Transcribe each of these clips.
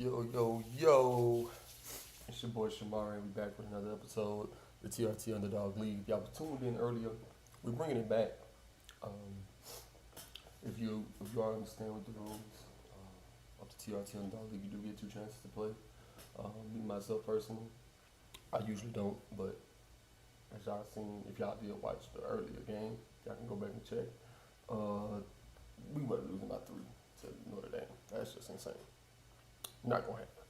Yo, yo, yo. It's your boy Shamar, and we back with another episode, the TRT Underdog League. Y'all was tuned in earlier. We're bringing it back. If you all understand what the rules of the TRT Underdog League, you do get two chances to play. Me, myself, personally, I usually don't, but as y'all seen, if y'all did watch the earlier game, y'all can go back and check. We were losing by 3 to Notre Dame. That's just insane. Not gonna happen.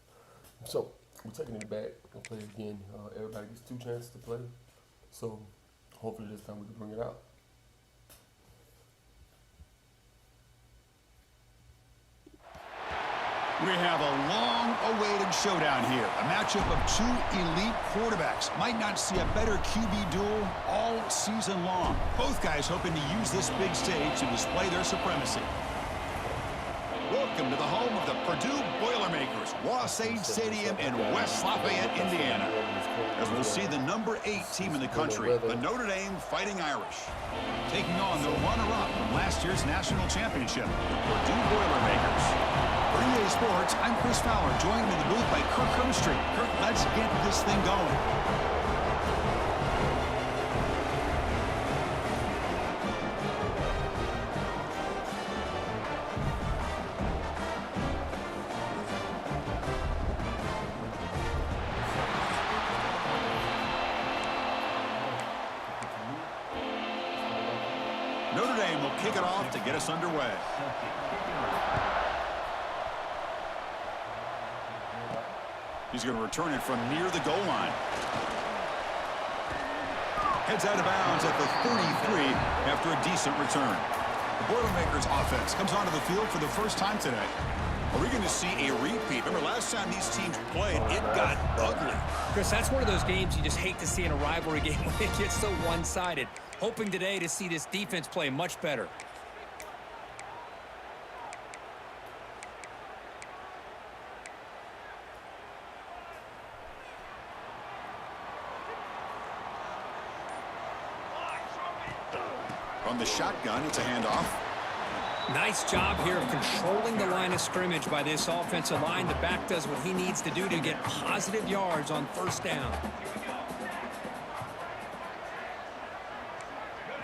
So we're taking it back and play it again. Everybody gets 2 chances to play. So hopefully this time we can bring it out. We have a long-awaited showdown here. A matchup of 2 elite quarterbacks. Might not see a better QB duel all season long. Both guys hoping to use this big stage to display their supremacy. Welcome to the home of the Purdue Boilermakers, Wasatch Stadium in West Lafayette, Indiana. As we'll see the number 8 team in the country, the Notre Dame Fighting Irish, taking on the runner-up from last year's national championship, the Purdue Boilermakers. For EA Sports, I'm Chris Fowler, joined in the booth by Kirk Hermstreet. Kirk, let's get this thing going. Notre Dame will kick it off to get us underway. He's going to return it from near the goal line. Heads out of bounds at the 33 after a decent return. The Boilermakers offense comes onto the field for the first time today. Are we going to see a repeat? Remember, last time these teams played, it got ugly. Chris, that's one of those games you just hate to see in a rivalry game when it gets so one-sided. Hoping today to see this defense play much better. From the shotgun, it's a handoff. Nice job here of controlling the line of scrimmage by this offensive line. The back does what he needs to do to get positive yards on first down.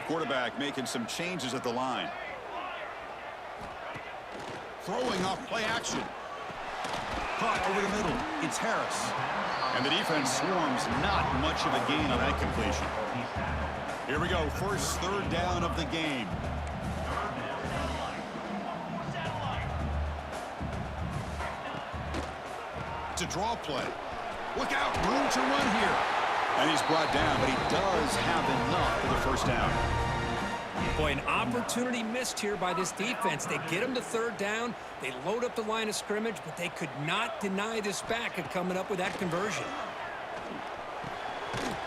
Quarterback making some changes at the line. Throwing off play action. Caught over the middle. It's Harris. And the defense swarms. Not much of a gain on that completion. Here we go. First third down of the game. It's a draw play. Look out. Room to run here. And he's brought down, but he does have enough for the first down. Boy, an opportunity missed here by this defense. They get him to third down. They load up the line of scrimmage, but they could not deny this back of coming up with that conversion.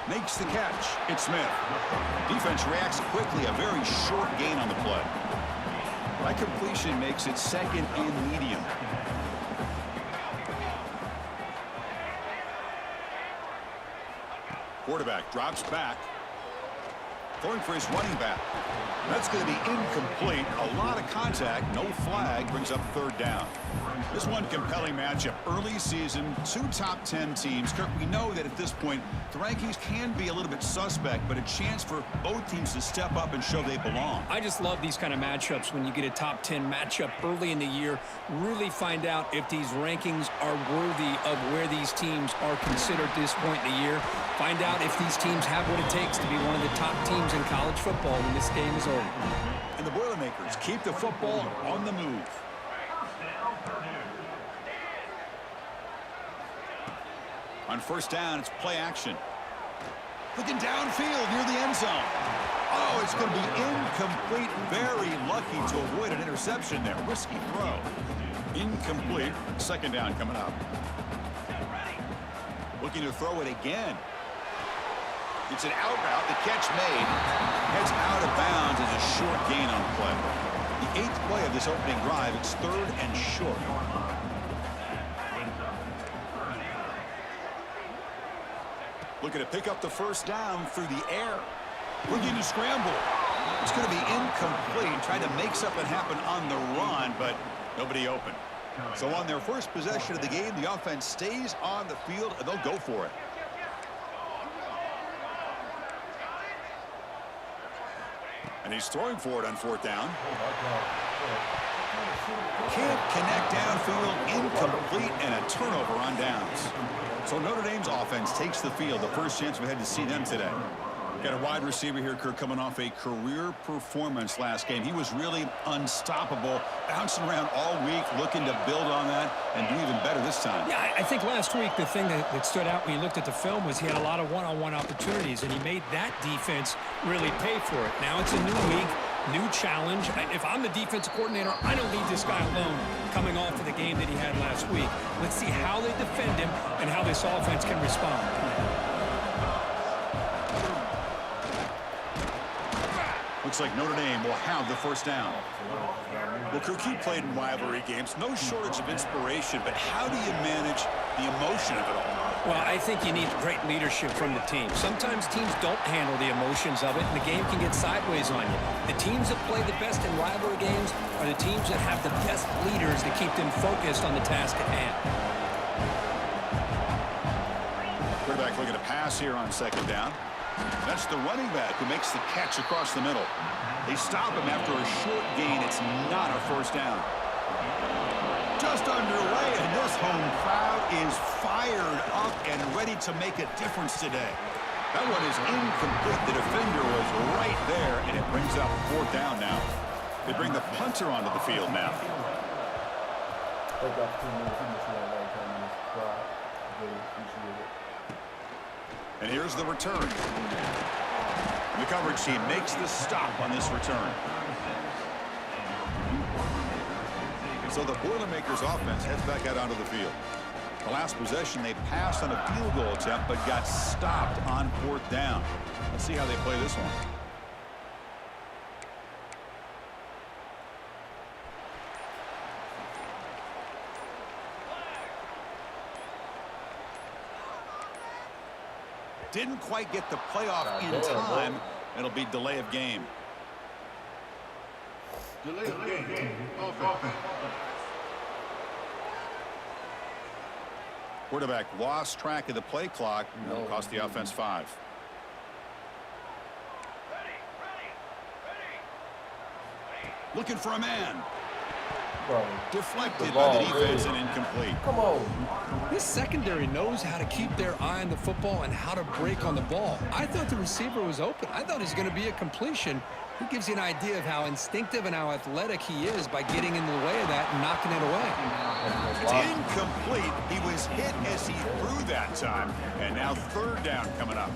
Makes the catch. It's Smith. Defense reacts quickly. A very short gain on the play. That completion makes it second and medium. Quarterback drops back. Throwing for his running back. That's going to be incomplete. A lot of contact. No flag. Brings up third down. This one compelling matchup. Early season, 2 top 10 teams. Kirk, we know that at this point, the rankings can be a little bit suspect, but a chance for both teams to step up and show they belong. I just love these kind of matchups when you get a top 10 matchup early in the year. Really find out if these rankings are worthy of where these teams are considered at this point in the year. Find out if these teams have what it takes to be one of the top teams in college football when this game is over. And the Boilermakers keep the football on the move. On first down, it's play action. Looking downfield near the end zone. Oh, it's going to be incomplete. Very lucky to avoid an interception there. Risky throw. Incomplete. Second down coming up. Looking to throw it again. It's an out route. The catch made. Heads out of bounds as a short gain on play. The 8th play of this opening drive. It's third and short. Looking to pick up the first down through the air. Looking to scramble. It's going to be incomplete. Trying to make something happen on the run, but nobody open. So on their first possession of the game, the offense stays on the field, and they'll go for it. And he's throwing for it on 4th down. Can't connect downfield, incomplete, and a turnover on downs. So Notre Dame's offense takes the field. The first chance we had to see them today. Got a wide receiver here, Kirk, coming off a career performance last game. He was really unstoppable, bouncing around all week, looking to build on that and do even better this time. Yeah, I think last week the thing that stood out when you looked at the film was he had a lot of one-on-one opportunities, and he made that defense really pay for it. Now it's a new week, new challenge. If I'm the defensive coordinator, I don't leave this guy alone coming off of the game that he had last week. Let's see how they defend him and how this offense can respond. Looks like Notre Dame will have the first down. Well, Kirk, you played in rivalry games. No shortage of inspiration, but how do you manage the emotion of it all? Well, I think you need great leadership from the team. Sometimes teams don't handle the emotions of it, and the game can get sideways on you. The teams that play the best in rivalry games are the teams that have the best leaders to keep them focused on the task at hand. Quarterback looking to pass here on 2nd down. That's the running back who makes the catch across the middle. They stop him after a short gain. It's not a first down. Just underway, and this home crowd is fired up and ready to make a difference today. That one is incomplete. The defender was right there, and it brings up 4th down now. They bring the punter onto the field now. And here's the return. The coverage team makes the stop on this return. So the Boilermakers offense heads back out onto the field. The last possession, they passed on a field goal attempt, but got stopped on 4th down. Let's see how they play this one. Didn't quite get the playoff in time. It'll be delay of game. Delay of game. Quarterback lost track of the play clock. That'll cost the offense 5. Looking for a man. Deflected by the defense and incomplete. Come on. This secondary knows how to keep their eye on the football and how to break on the ball. I thought the receiver was open. I thought it was going to be a completion. He gives you an idea of how instinctive and how athletic he is by getting in the way of that and knocking it away. It's incomplete. He was hit as he threw that time. And now 3rd down coming up.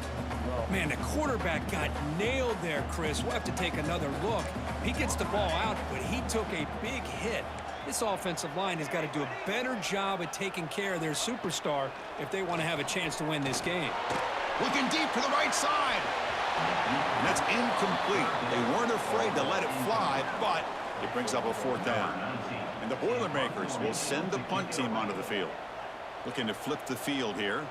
Man, the quarterback got nailed there, Chris. We'll have to take another look. He gets the ball out, but he took a big hit. This offensive line has got to do a better job at taking care of their superstar if they want to have a chance to win this game. Looking deep to the right side. And that's incomplete. They weren't afraid to let it fly, but it brings up a 4th down. And the Boilermakers will send the punt team onto the field. Looking to flip the field here.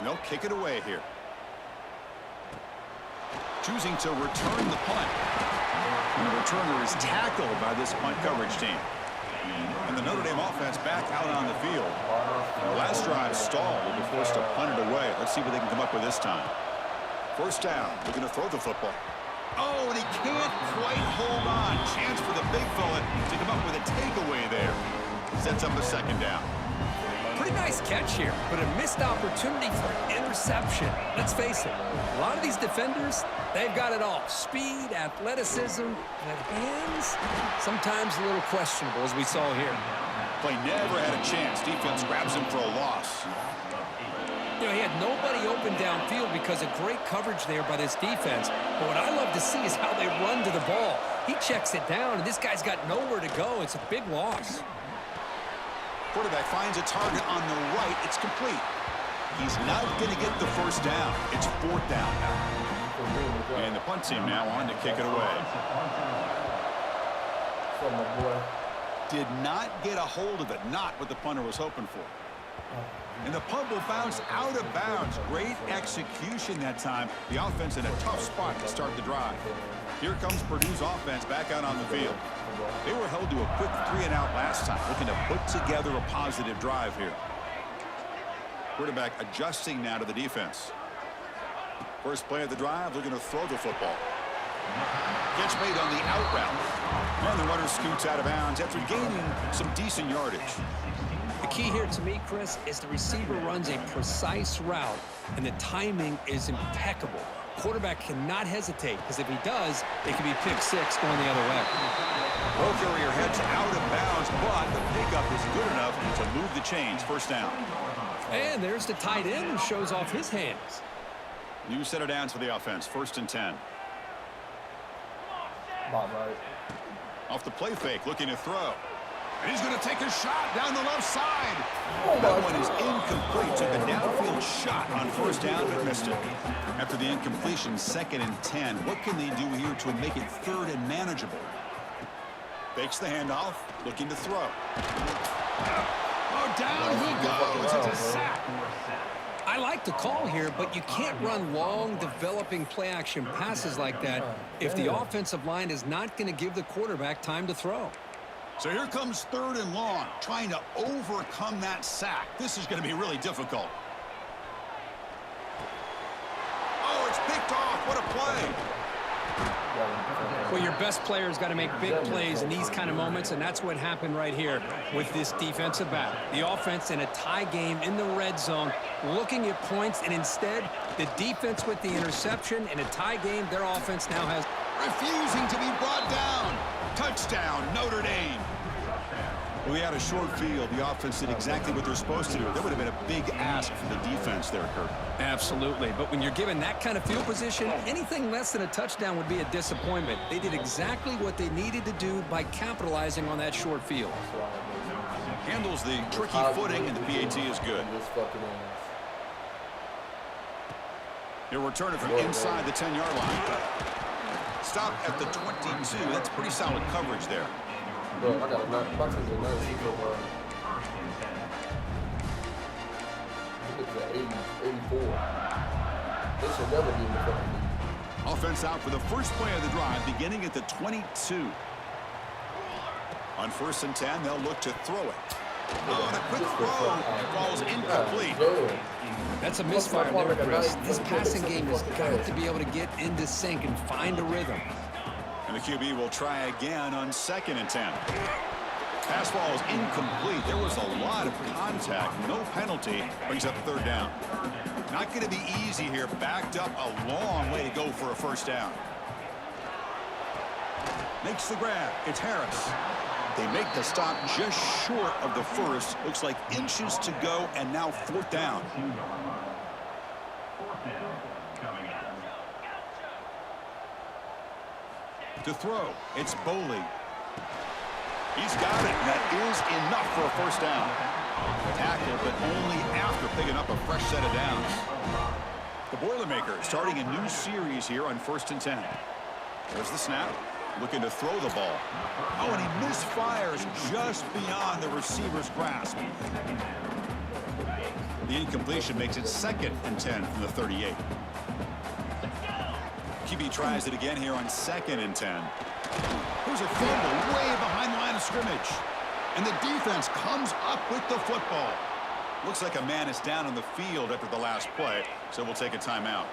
They'll kick it away here. Choosing to return the punt. And the returner is tackled by this punt coverage team. And the Notre Dame offense back out on the field. The last drive stalled. They'll be forced to punt it away. Let's see what they can come up with this time. 1st down. They're going to throw the football. Oh, and he can't quite hold on. Chance for the big fella to come up with a takeaway there. Sets up a 2nd down. Pretty nice catch here, but a missed opportunity for interception. Let's face it, a lot of these defenders, they've got it all. Speed, athleticism, but hands, sometimes a little questionable, as we saw here. Play never had a chance. Defense grabs him for a loss. You know, he had nobody open downfield because of great coverage there by this defense. But what I love to see is how they run to the ball. He checks it down, and this guy's got nowhere to go. It's a big loss. Quarterback finds a target on the right. It's complete. He's not going to get the 1st down. It's 4th down now. And the punt team now on to kick it away. Did not get a hold of it. Not what the punter was hoping for. And the punt will bounce out of bounds. Great execution that time. The offense in a tough spot to start the drive. Here comes Purdue's offense back out on the field. They were held to a quick 3-and-out last time, looking to put together a positive drive here. Quarterback adjusting now to the defense. First play of the drive, looking to throw the football. Catch made on the out route. And the runner scoots out of bounds after gaining some decent yardage. The key here to me, Chris, is the receiver runs a precise route, and the timing is impeccable. Quarterback cannot hesitate, because if he does, it could be pick six going the other way. Ball carrier heads out of bounds, but the pickup is good enough to move the chains. First down. And there's the tight end who shows off his hands. New set of downs for the offense. 1st and 10. About right. Off the play fake, looking to throw. And he's going to take a shot down the left side. That one is incomplete. Took a downfield shot on 1st down, but missed it. After the incompletion, 2nd and 10. What can they do here to make it 3rd and manageable? Fakes the handoff, looking to throw. Oh, down he goes. It's a sack. I like the call here, but you can't run long, developing play-action passes like that if the offensive line is not going to give the quarterback time to throw. So here comes 3rd and long, trying to overcome that sack. This is going to be really difficult. Oh, it's picked off. What a play. Well, your best player's got to make big plays in these kind of moments, and that's what happened right here with this defensive back. The offense in a tie game in the red zone, looking at points, and instead, the defense with the interception. In a tie game, their offense now has... Refusing to be brought down. Touchdown, Notre Dame. Well, we had a short field. The offense did exactly what they're supposed to do. That would have been a big ask for the defense there, Kirk. Absolutely. But when you're given that kind of field position, anything less than a touchdown would be a disappointment. They did exactly what they needed to do by capitalizing on that short field. Handles the tricky footing, and the PAT is good. He'll return it from inside the 10-yard line. Stop at the 22. That's pretty solid coverage there. Bro, I got a 94. They should never be in the fucking league. Offense out for the first play of the drive, beginning at the 22. On 1st and 10, they'll look to throw it. Oh, and a quick throw falls incomplete. That's a misfire there, Chris. This passing game has got to be able to get into sync and find a rhythm. And the QB will try again on 2nd and 10. Pass ball is incomplete. There was a lot of contact. No penalty. Brings up 3rd down. Not going to be easy here. Backed up a long way to go for a 1st down. Makes the grab. It's Harris. They make the stop just short of the 1st. Looks like inches to go, and now 4th down. To throw, it's Boley. He's got it. That is enough for a 1st down. Tackle, but only after picking up a fresh set of downs. The Boilermakers starting a new series here on 1st and 10. There's the snap. Looking to throw the ball. Oh, and he misfires just beyond the receiver's grasp. The incompletion makes it 2nd and 10 from the 38. QB tries it again here on 2nd and 10. There's a fumble way behind the line of scrimmage. And the defense comes up with the football. Looks like a man is down on the field after the last play, so we'll take a timeout.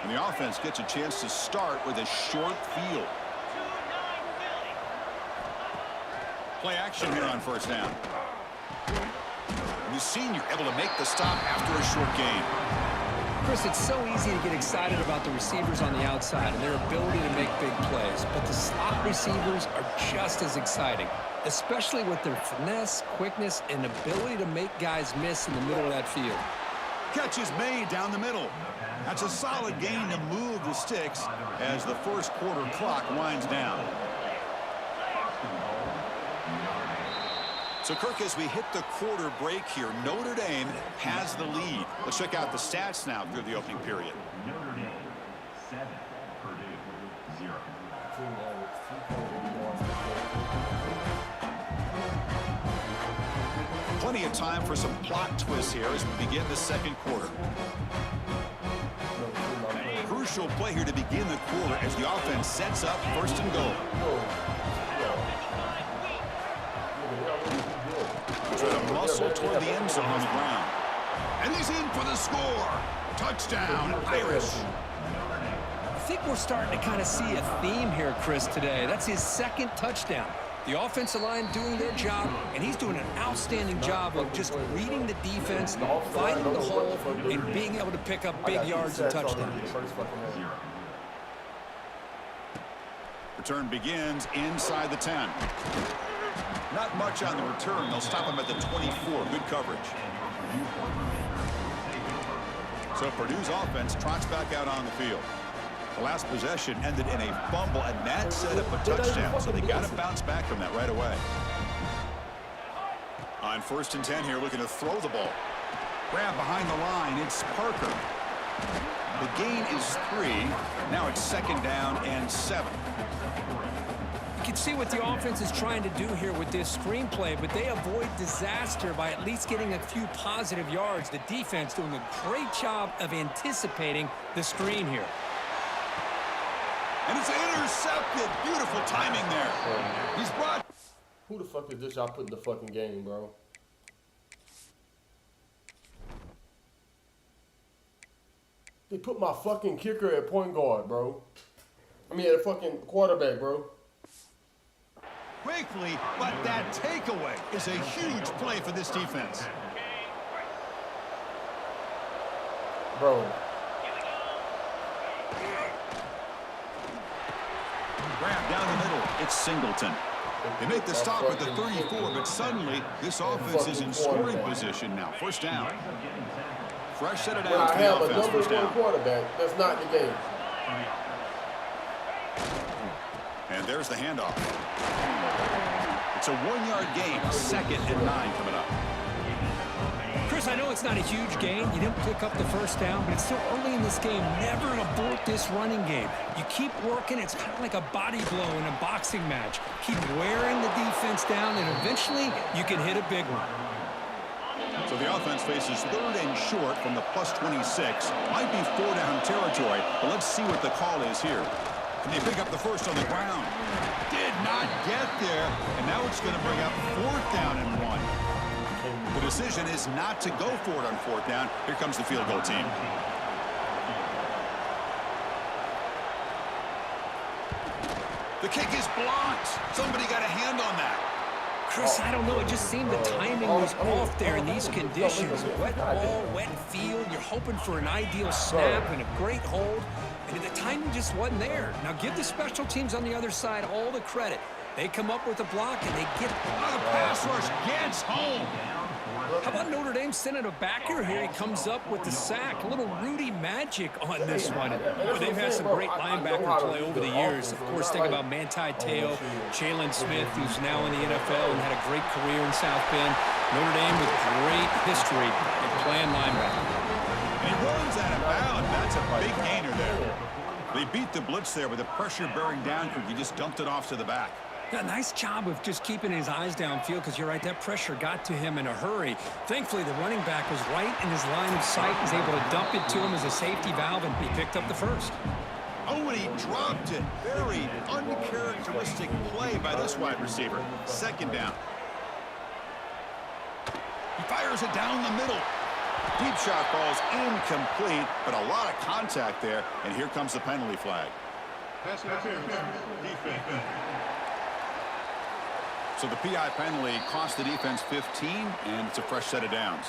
And the offense gets a chance to start with a short field. Play action here on 1st down. The senior able to make the stop after a short gain. Chris, it's so easy to get excited about the receivers on the outside and their ability to make big plays, but the slot receivers are just as exciting, especially with their finesse, quickness, and ability to make guys miss in the middle of that field. Catch is made down the middle. That's a solid gain to move the sticks as the 1st quarter clock winds down. So, Kirk, as we hit the quarter break here, Notre Dame has the lead. Let's check out the stats now through the opening period. Notre Dame 7, Purdue 0. Plenty of time for some plot twists here as we begin the second quarter. Crucial play here to begin the quarter as the offense sets up first and goal. Trying to muscle toward the end zone on the ground. And he's in for the score. Touchdown, Irish. I think we're starting to kind of see a theme here, Chris, today. That's his second touchdown. The offensive line doing their job, and he's doing an outstanding job of just reading the defense, finding the hole, and being able to pick up big yards and touchdowns. Return begins inside the 10. Not much on the return. They'll stop him at the 24. Good coverage. So Purdue's offense trots back out on the field. The last possession ended in a fumble, and that set up a touchdown, so they got to bounce back from that right away. On 1st and 10 here, looking to throw the ball. Grab behind the line, it's Parker. The gain is 3. Now it's 2nd down and 7. You can see what the offense is trying to do here with this screenplay, but they avoid disaster by at least getting a few positive yards. The defense doing a great job of anticipating the screen here. And it's intercepted. Beautiful timing there. He's brought... Who the fuck is this y'all put in the fucking game, bro? They put my fucking kicker at point guard, bro. I mean, at a fucking quarterback, bro. Quickly, but that takeaway is a huge play for this defense. Bro. Grab down the middle. It's Singleton. They make the stop at the 34, but suddenly this offense is in scoring position now. 1st down. Fresh set of downs for the offense. I have a number 1 quarterback. That's not the game. And there's the handoff. It's a 1-yard gain. 2nd and 9 coming up. Chris, I know it's not a huge gain. You didn't pick up the 1st down, but it's still early in this game. Never abort this running game. You keep working. It's kind of like a body blow in a boxing match. Keep wearing the defense down, and eventually you can hit a big one. So the offense faces 3rd and short from the +26. Might be 4-down territory, but let's see what the call is here. Can they pick up the 1st on the ground? Did not get there, and now it's going to bring up 4th down and 1. The decision is not to go for it on 4th down. Here comes the field goal team. The kick is blocked. Somebody got a hand on that. Chris, I don't know. It just seemed the timing was off there in these conditions. Wet ball, wet field. You're hoping for an ideal snap and a great hold, and the timing just wasn't there. Now give the special teams on the other side all the credit. They come up with a block, and they get... Oh, the pass rush gets home. How about Notre Dame sending a backer here? He comes up with the sack. A little Rudy magic on this one. But they've had some great linebacker play over the years. Of course, think about Manti Te'o, Jalen Smith, who's now in the NFL and had a great career in South Bend. Notre Dame with great history in playing linebacker. And he runs out of bounds. That's a big gainer there. They beat the blitz there with the pressure bearing down. He just dumped it off to the back. Yeah, nice job of just keeping his eyes downfield, because you're right, that pressure got to him in a hurry. Thankfully, the running back was right in his line of sight, was able to dump it to him as a safety valve, and he picked up the 1st. Oh, and he dropped it. Very uncharacteristic play by this wide receiver. 2nd down. He fires it down the middle. Deep shot falls incomplete, but a lot of contact there, and here comes the penalty flag. Pass interference. Defense. So the PI penalty cost the defense 15, and it's a fresh set of downs.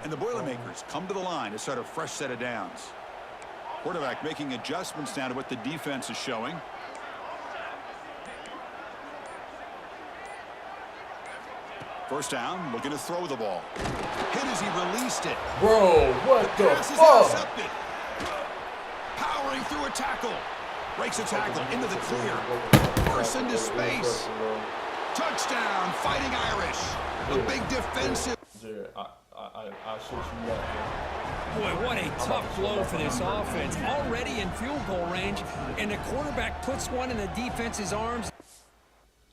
And the Boilermakers come to the line to start a fresh set of downs. Quarterback making adjustments now to what the defense is showing. First down, looking to throw the ball. Hit as he released it. Bro, what the Pass is fuck? intercepted. Powering through a tackle. Breaks a tackle into the clear. Bursts into space. Touchdown, Fighting Irish. A big defensive. Jared. I shit you not, man. Boy, what a tough blow for this offense. Already in field goal range, and the quarterback puts one in the defense's arms.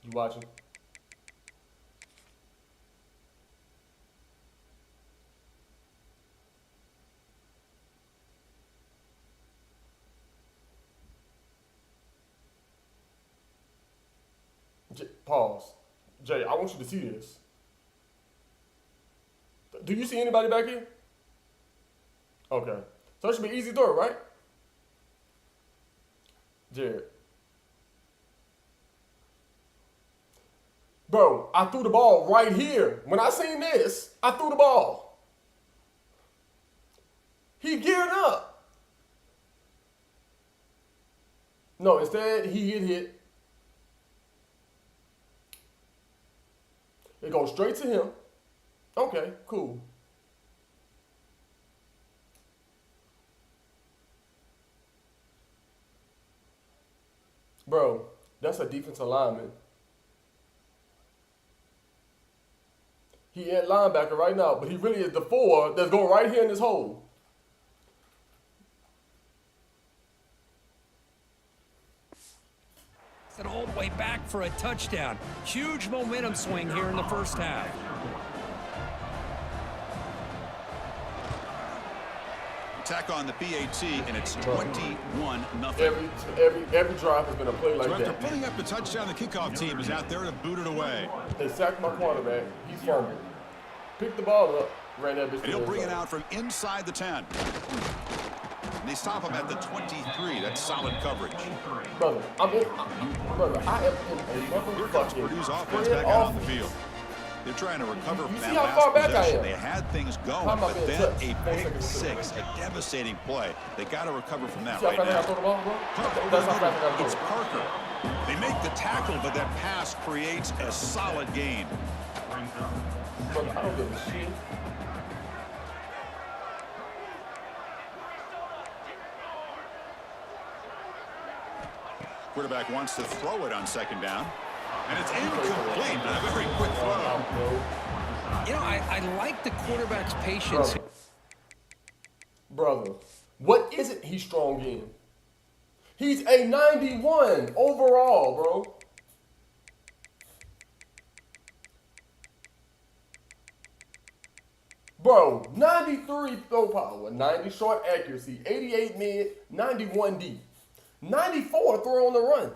You watching? Pause. Jay, I want you to see this. Do you see anybody back here? Okay. So it should be easy throw, right? Jared. Bro, I threw the ball right here. When I seen this, I threw the ball. He geared up. No, instead, he hit. It goes straight to him. Okay, cool. Bro, that's a defensive lineman. He at linebacker right now, but he really is the 4 that's going right here in this hole. And all the way back for a touchdown. Huge momentum swing here in the first half. Attack on the PAT, and it's 21-0. Every drive has been a play like So after that. putting up the touchdown, the kickoff team is out there to boot it away. They sacked my quarterback. He fumbled. Picked the ball up, ran that bitch. And he'll bring it out from inside the 10. And they stop him at the 23. That's solid coverage. Brother, I am in a Here comes motherfucking Purdue's offense spread back out on the offense. field. They're trying to recover from You that see how last far back I possession. am? They had things going, How am I but being then touched? a 4 pick seconds. six, a devastating play. They got to recover from that See how right fast I now. gotta throw the ball, bro? Punt over That's the how fast I middle. gotta It's throw it. Parker. They make the tackle, but that pass creates a solid gain. Brother, I don't give a shit. Quarterback wants to throw it on second down. And it's incomplete. Not a very quick throw. You know, I like the quarterback's patience. Brother, what is it he's strong in? He's a 91 overall, bro. Bro, 93 throw power, 90 short accuracy, 88 mid, 91 deep, 94 throw on the run.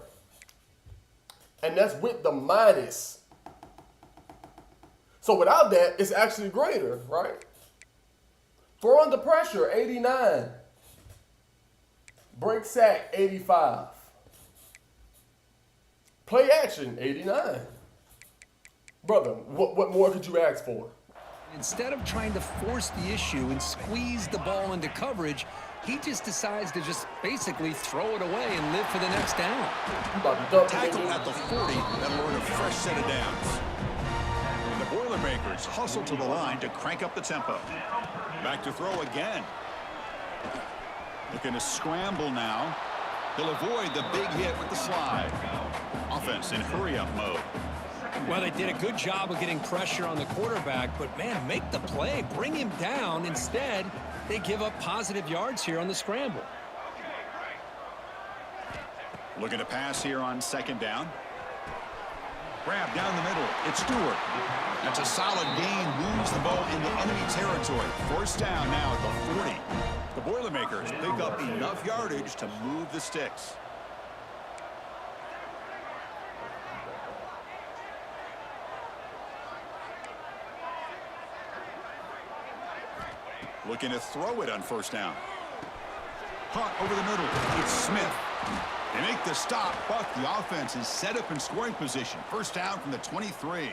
And that's with the minus. So without that, it's actually greater, right? Throw under pressure, 89. Break sack, 85. Play action, 89. Brother, what more could you ask for? Instead of trying to force the issue and squeeze the ball into coverage, he just decides to just basically throw it away and live for the next down. You about to dump Tackle at the 40. That'll earn a fresh set of downs. And the Boilermakers hustle to the line to crank up the tempo. Back to throw again. Looking to scramble now. He'll avoid the big hit with the slide. Offense in hurry-up mode. Well, they did a good job of getting pressure on the quarterback, but, man, make the play. Bring him down. Instead, they give up positive yards here on the scramble. Looking to pass here on second down. Grab down the middle. It's Stewart. That's a solid gain. Moves the ball into enemy territory. First down now at the 40. The Boilermakers pick up enough yardage to move the sticks. Looking to throw it on first down. Hunt over the middle. It's Smith. They make the stop, but the offense is set up in scoring position. First down from the 23.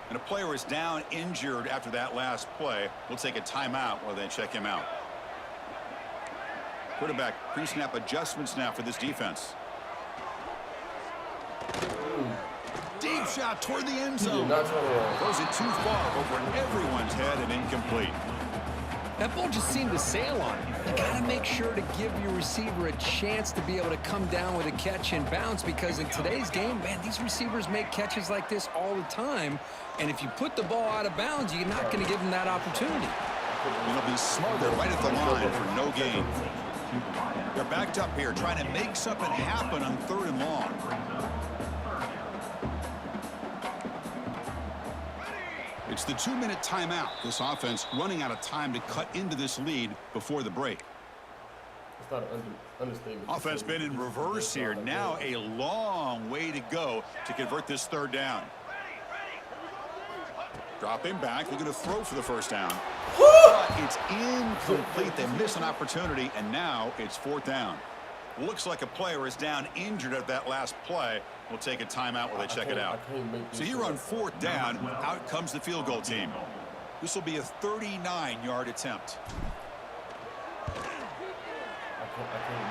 And a player is down injured after that last play. We'll take a timeout while they check him out. Quarterback pre-snap adjustments now for this defense. Deep shot toward the end zone. Throws it too far over everyone's head and incomplete. That ball just seemed to sail on him. You got to make sure to give your receiver a chance to be able to come down with a catch and bounce, because in today's game, man, these receivers make catches like this all the time. And if you put the ball out of bounds, you're not going to give them that opportunity. It'll be smothered right at the line for no gain. They're backed up here trying to make something happen on 3rd and long. It's the 2-minute timeout. This offense running out of time to cut into this lead before the break. It's not an understatement. Offense been in reverse here. Now a long way to go to convert this 3rd down. Dropping back. They're going to throw for the 1st down. It's incomplete. They miss an opportunity, and now it's 4th down. Looks like a player is down injured at that last play. We'll take a timeout while they check it out. So here on 4th down, out comes the field goal team. This will be a 39-yard attempt.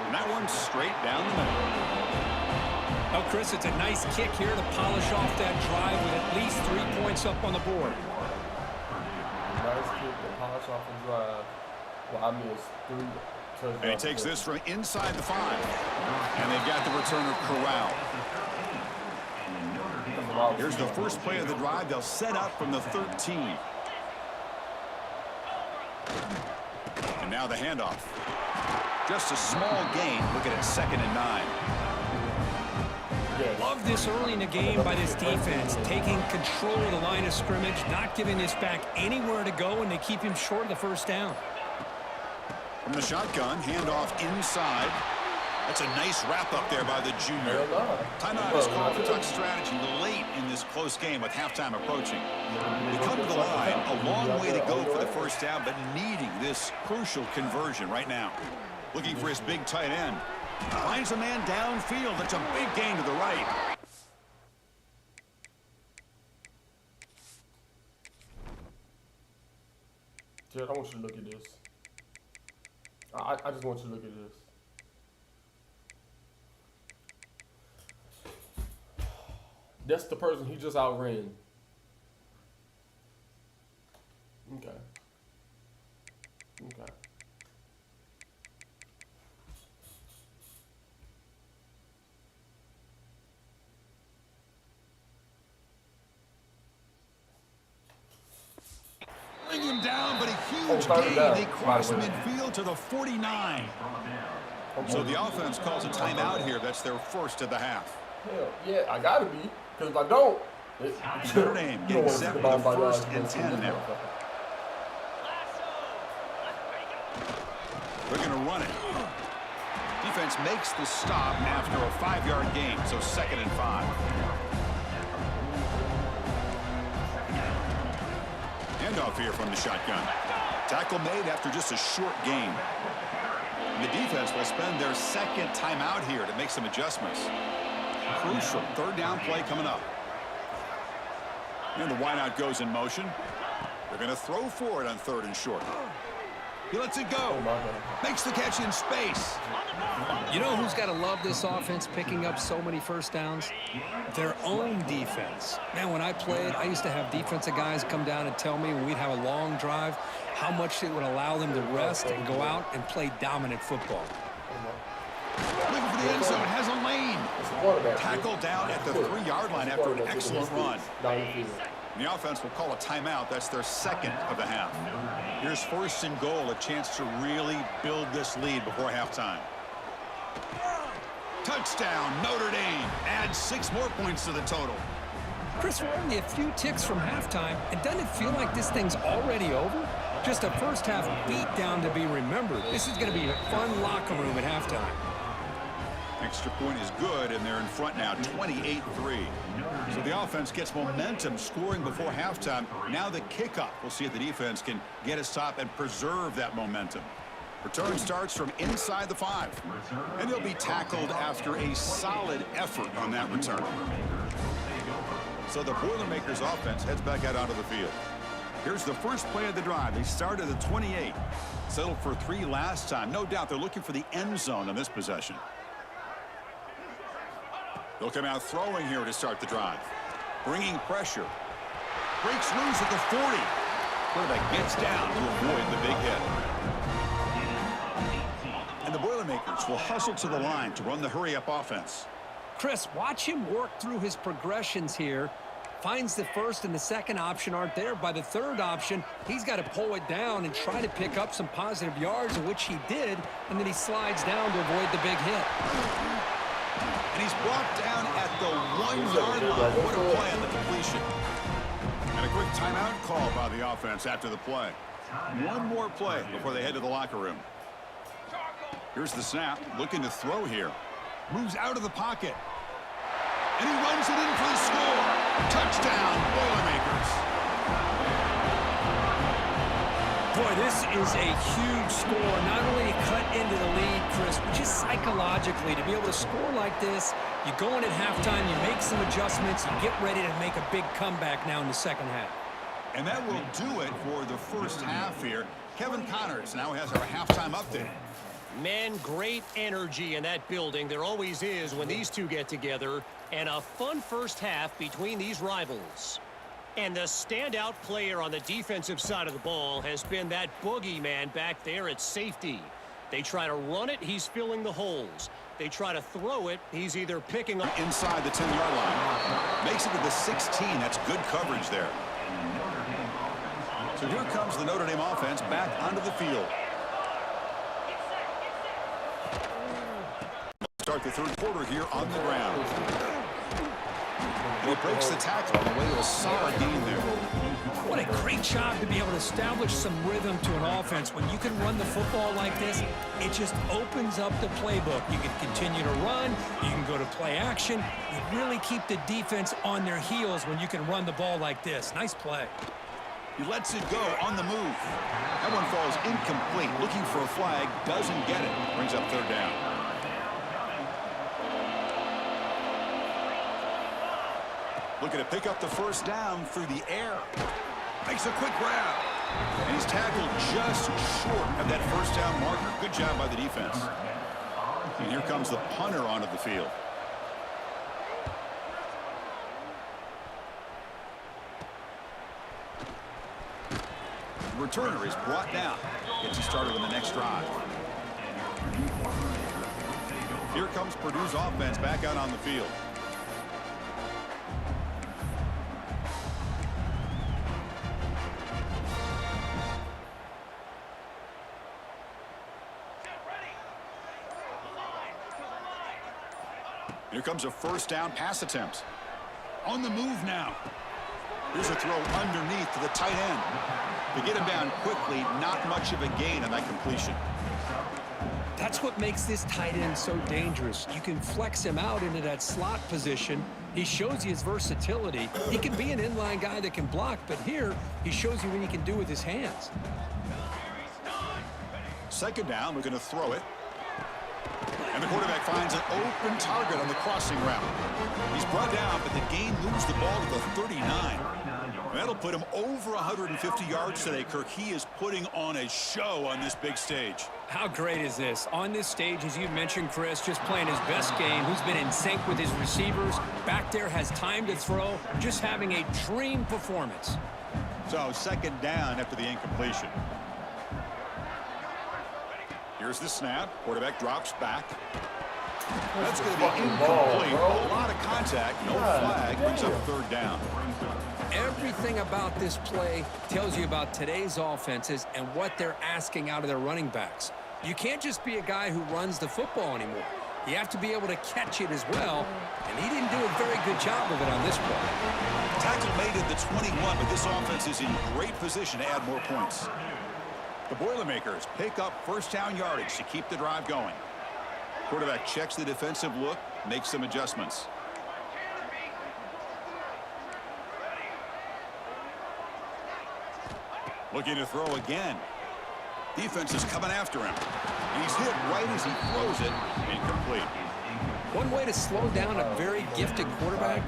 And that one's straight down the middle. Oh, Chris, it's a nice kick here to polish off that drive with at least 3 points up on the board. Nice kick to polish off the drive. Well, I missed 3 touchdowns. And he takes this from inside the 5. And they've got the returner corralled. Here's the first play of the drive. They'll set up from the 13. And now the handoff. Just a small gain. Looking at 2nd and 9. Love this early in the game by this defense, taking control of the line of scrimmage, not giving this back anywhere to go, and they keep him short of the 1st down. From the shotgun, handoff inside. That's a nice wrap up there by the junior. Timeout is called for tuck strategy late in this close game with halftime approaching. We come to the line, a long way to go for the 1st down, but needing this crucial conversion right now. Looking for his big tight end. Finds a man downfield. That's a big gain to the right. Jared, I want you to look at this. I just want you to look at this. That's the person he just outran. Okay. Okay. Bring him down, but a huge gain. They cross midfield to the 49. So the offense calls a timeout here. That's their 1st of the half. Hell, yeah, I gotta be. Because if I don't, Notre Dame getting set for the 1st and 10 now. They're going to run it. Defense makes the stop after a 5-yard gain, so 2nd and 5. Handoff here from the shotgun. Tackle made after just a short gain. And the defense will spend their 2nd timeout here to make some adjustments. Crucial 3rd down play coming up. And the wideout goes in motion. They're going to throw for it on 3rd and short. He lets it go. Makes the catch in space. You know who's got to love this offense picking up so many 1st downs? Their own defense. Man, when I played, I used to have defensive guys come down and tell me when we'd have a long drive how much it would allow them to rest and go out and play dominant football. Looking for the end zone, has a lane. Tackled down at the 3-yard line after an excellent run. And the offense will call a timeout. That's their 2nd of the half. Here's 1st and goal, a chance to really build this lead before halftime. Touchdown, Notre Dame. Adds 6 more points to the total. Chris, we're only a few ticks from halftime, and doesn't it feel like this thing's already over? Just a 1st half beatdown to be remembered. This is going to be a fun locker room at halftime. Extra point is good, and they're in front now, 28-3. So the offense gets momentum scoring before halftime. Now the kickoff. We'll see if the defense can get a stop and preserve that momentum. Return starts from inside the 5. And he'll be tackled after a solid effort on that return. So the Boilermakers offense heads back out onto the field. Here's the first play of the drive. They started at the 28. Settled for 3 last time. No doubt they're looking for the end zone on this possession. They'll come out throwing here to start the drive. Bringing pressure. Breaks loose at the 40. Quarterback gets down to avoid the big hit. And the Boilermakers will hustle to the line to run the hurry-up offense. Chris, watch him work through his progressions here. Finds the first and the second option aren't there. By the third option, he's got to pull it down and try to pick up some positive yards, which he did, and then he slides down to avoid the big hit. And he's brought down at the 1-yard line. What a play on the completion. And a quick timeout call by the offense after the play. One more play before they head to the locker room. Here's the snap, looking to throw here. Moves out of the pocket. And he runs it in for the score. Touchdown, Boilermakers. Boy, this is a huge score. Not only to cut into the lead, Chris, but just psychologically to be able to score like this. You go in at halftime, you make some adjustments, you get ready to make a big comeback now in the second half. And that will do it for the first half here. Kevin Connors now has our halftime update. Man, great energy in that building. There always is when these two get together. And a fun first half between these rivals. And the standout player on the defensive side of the ball has been that boogeyman back there at safety. They try to run it, he's filling the holes. They try to throw it, he's either picking up inside the 10-yard line. Makes it to the 16. That's good coverage there. So here comes the Notre Dame offense back onto the field. Start the third quarter here on the ground. And he breaks the tackle on the way to a solid gain there. What a great job to be able to establish some rhythm to an offense. When you can run the football like this, it just opens up the playbook. You can continue to run. You can go to play action. You really keep the defense on their heels when you can run the ball like this. Nice play. He lets it go on the move. That one falls incomplete. Looking for a flag. Doesn't get it. Brings up third down. Looking to pick up the first down through the air. Makes a quick grab. And he's tackled just short of that first down marker. Good job by the defense. And here comes the punter onto the field. The returner is brought down. Gets you started on the next drive. Here comes Purdue's offense back out on the field. Here comes a first down pass attempt. On the move now. Here's a throw underneath to the tight end. To get him down quickly, not much of a gain on that completion. That's what makes this tight end so dangerous. You can flex him out into that slot position. He shows you his versatility. He can be an inline guy that can block, but here he shows you what he can do with his hands. Second down, we're going to throw it. And the quarterback finds an open target on the crossing route. He's brought down, but the gain moves the ball to the 39. That'll put him over 150 yards today, Kirk. He is putting on a show on this big stage. How great is this? On this stage, as you mentioned, Chris, just playing his best game. He's been in sync with his receivers. Back there has time to throw. Just having a dream performance. So second down after the incompletion. Here's the snap. Quarterback drops back. That's going to be incomplete. A lot of contact. No flag. Brings up third down. Everything about this play tells you about today's offenses and what they're asking out of their running backs. You can't just be a guy who runs the football anymore. You have to be able to catch it as well, and he didn't do a very good job of it on this play. Tackle made at the 21, but this offense is in great position to add more points. The Boilermakers pick up first down yardage to keep the drive going. Quarterback checks the defensive look, makes some adjustments. Looking to throw again. Defense is coming after him. And he's hit right as he throws it. Incomplete. One way to slow down a very gifted quarterback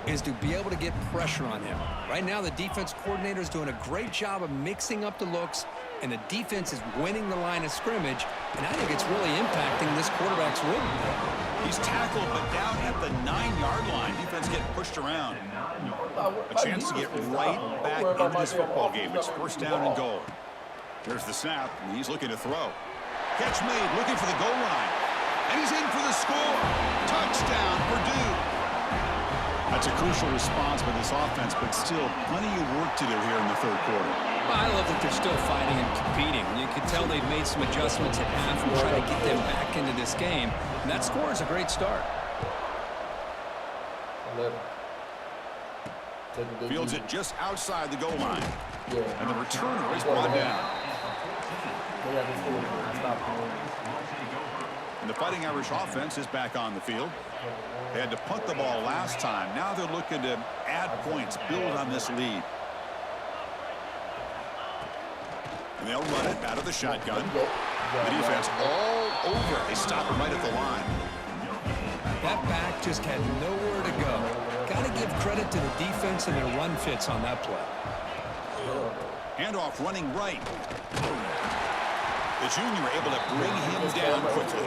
is to be able to get pressure on him. Right now, the defense coordinator is doing a great job of mixing up the looks, and the defense is winning the line of scrimmage, and I think it's really impacting this quarterback's rhythm. He's tackled, but down at the 9-yard line. Defense getting pushed around. A chance to get right back into this football game. It's first down and goal. There's the snap, and he's looking to throw. Catch made, looking for the goal line. And he's in for the score. Touchdown, Purdue. That's a crucial response by this offense, but still plenty of work to do here in the third quarter. Well, I love that they're still fighting and competing. You can tell they've made some adjustments at half and trying to get them back into this game. And that score is a great start. 11. Fields it just outside the goal line. And the returner is brought down. And the Fighting Irish offense is back on the field. They had to punt the ball last time. Now they're looking to add points, build on this lead. And they'll run it out of the shotgun. The defense all over it. They stop him right at the line. That back just had nowhere to go. Got to give credit to the defense and their run fits on that play. Handoff running right. The junior able to bring him down quickly.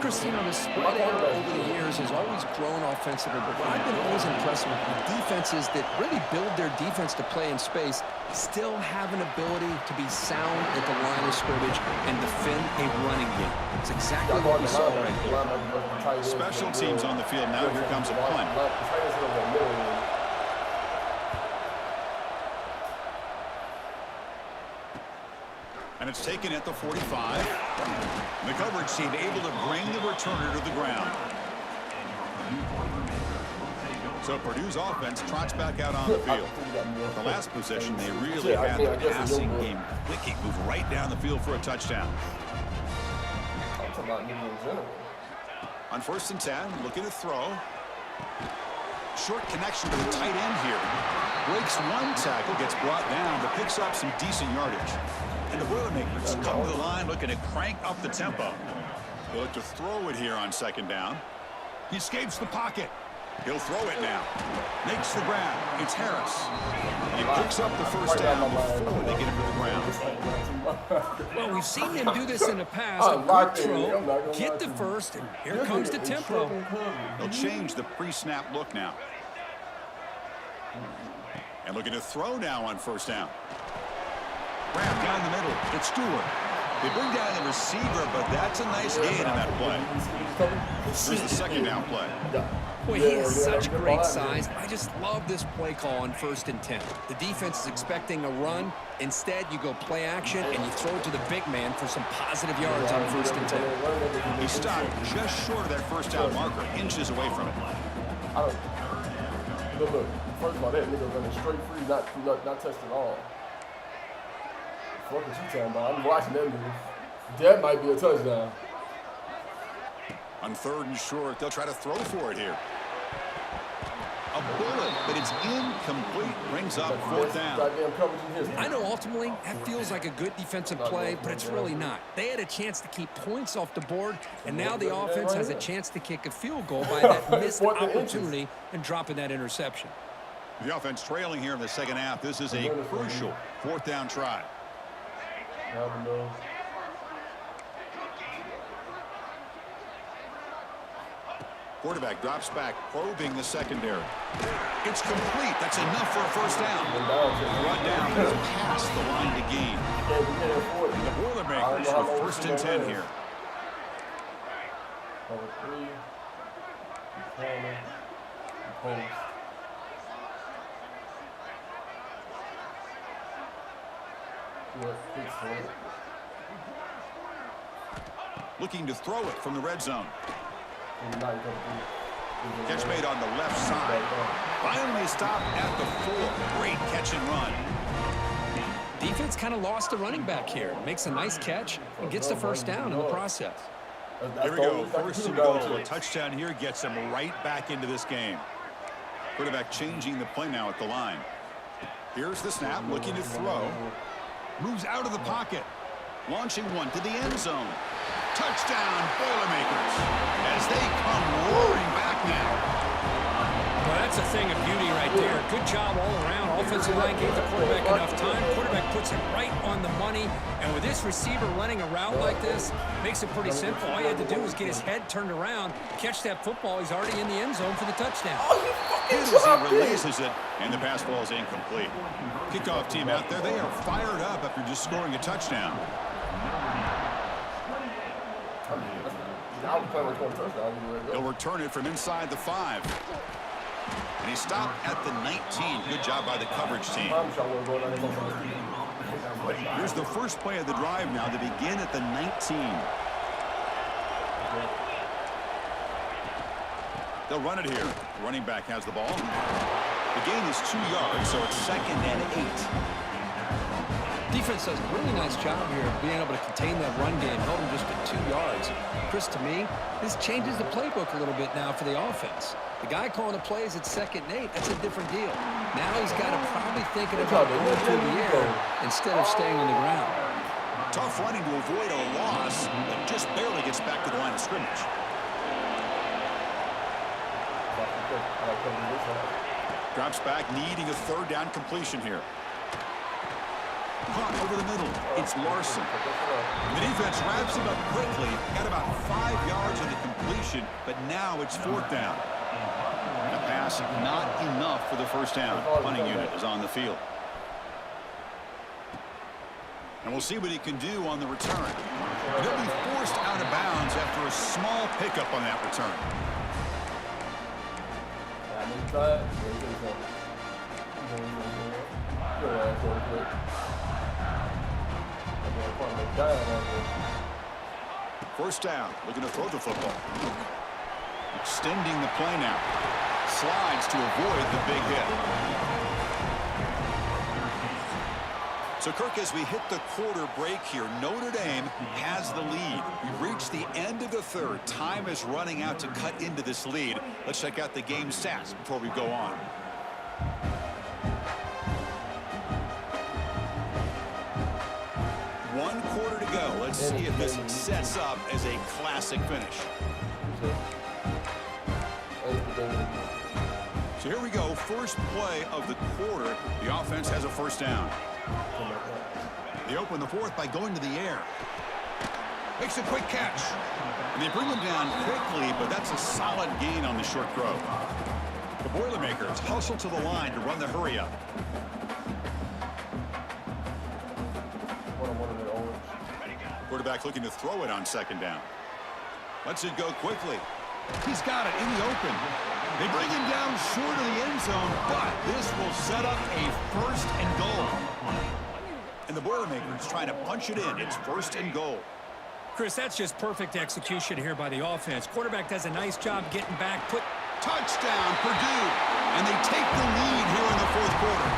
Christine, the spread over the years has always grown offensively, but what I've been always impressed with defenses that really build their defense to play in space still have an ability to be sound at the line of scrimmage and defend a running game. It's exactly what we saw right here. Special teams on the field now. Here comes a punt. And it's taken at the 45. The coverage team able to bring the returner to the ground. So Purdue's offense trots back out on the field. The last possession, they really had the passing game clicking, move right down the field for a touchdown. On 1st and 10, looking to throw. Short connection to the tight end here. Breaks one tackle, gets brought down, but picks up some decent yardage. And the Boilermakers come to the line looking to crank up the tempo. They look to throw it here on 2nd down. He escapes the pocket. He'll throw it now. Makes the grab. It's Harris. He picks up the first down before they get him to the ground. Well, we've seen them do this in the past. A quick throw, get the first, and here comes the tempo. They'll change the pre-snap look now. And looking to throw now on 1st down. Grab down the middle. It's Stewart. They bring down the receiver, but that's a nice gain in that play. Here's the 2nd down play. Boy, he has such great size. I just love this play call on 1st and 10. The defense is expecting a run. Instead, you go play action, and you throw it to the big man for some positive yards on 1st and 10. He stopped just short of that 1st down marker, inches away from it. Look, first of all, that nigga running straight free, not touched at all. Fuck what you talking about? I'm watching that move. That might be a touchdown. On 3rd and short, they'll try to throw for it here. A bullet, but it's incomplete. Brings up 4th down. I know ultimately that feels like a good defensive play, but it's really not. They had a chance to keep points off the board, and now the offense has a chance to kick a field goal by that missed opportunity and dropping that interception. The offense trailing here in the 2nd half. This is a crucial 4th down try. Quarterback drops back, probing the secondary. It's complete. That's enough for a 1st down. Brought down past the line to gain. And the Boilermakers with 1st and 10 here. Number 3, corner, post. Looking to throw it from the red zone. Catch made on the left side. Finally stopped at the 4. Great catch and run. Defense kind of lost the running back here. Makes a nice catch and gets the 1st down in the process. Here we go. 1st and goal. A touchdown here gets them right back into this game. Quarterback changing the play now at the line. Here's the snap. Looking to throw. Moves out of the pocket. Launching one to the end zone. Touchdown, Boilermakers, as they come roaring back now. Well, that's a thing of beauty right there. Good job all around. Offensive line gave the quarterback enough time. Quarterback puts it right on the money. And with this receiver running a route like this, makes it pretty simple. All you had to do was get his head turned around, catch that football. He's already in the end zone for the touchdown. hit as he releases it, and the pass ball is incomplete. Kickoff team out there, they are fired up after just scoring a touchdown. He'll return it from inside the 5. And he stopped at the 19. Good job by the coverage team. Here's the first play of the drive now to begin at the 19. They'll run it here. The running back has the ball. The gain is 2 yards, so it's 2nd and 8. Defense does a really nice job here of being able to contain that run game, held him just at 2 yards. Chris, to me, this changes the playbook a little bit now for the offense. The guy calling the plays at 2nd and 8, that's a different deal. Now he's got to probably thinking about going through the air instead of staying on the ground. Tough running to avoid a loss, but just barely gets back to the line of scrimmage. Drops back, needing a 3rd down completion here. Caught over the middle. It's Larson. The defense wraps him up quickly. Got about 5 yards on the completion, but now it's 4th down. The pass not enough for the 1st down. Punting unit is on the field. And we'll see what he can do on the return. He'll be forced out of bounds after a small pickup on that return. First down, looking to throw the football. Extending the play now. Slides to avoid the big hit. So, Kirk, as we hit the quarter break here, Notre Dame has the lead. We've reached the end of the 3rd. Time is running out to cut into this lead. Let's check out the game stats before we go on. One quarter to go. Let's see if this sets up as a classic finish. So here we go. First play of the quarter. The offense has a 1st down. They open the 4th by going to the air. Makes a quick catch. And they bring him down quickly, but that's a solid gain on the short throw. The Boilermakers hustle to the line to run the hurry up. Quarterback looking to throw it on 2nd down. Lets it go quickly. He's got it in the open. They bring him down short of the end zone, but this will set up a 1st and goal. And the Boilermakers trying to punch it in. It's 1st and goal. Chris, that's just perfect execution here by the offense. Quarterback does a nice job getting back. Touchdown, Purdue. And they take the lead here in the 4th quarter.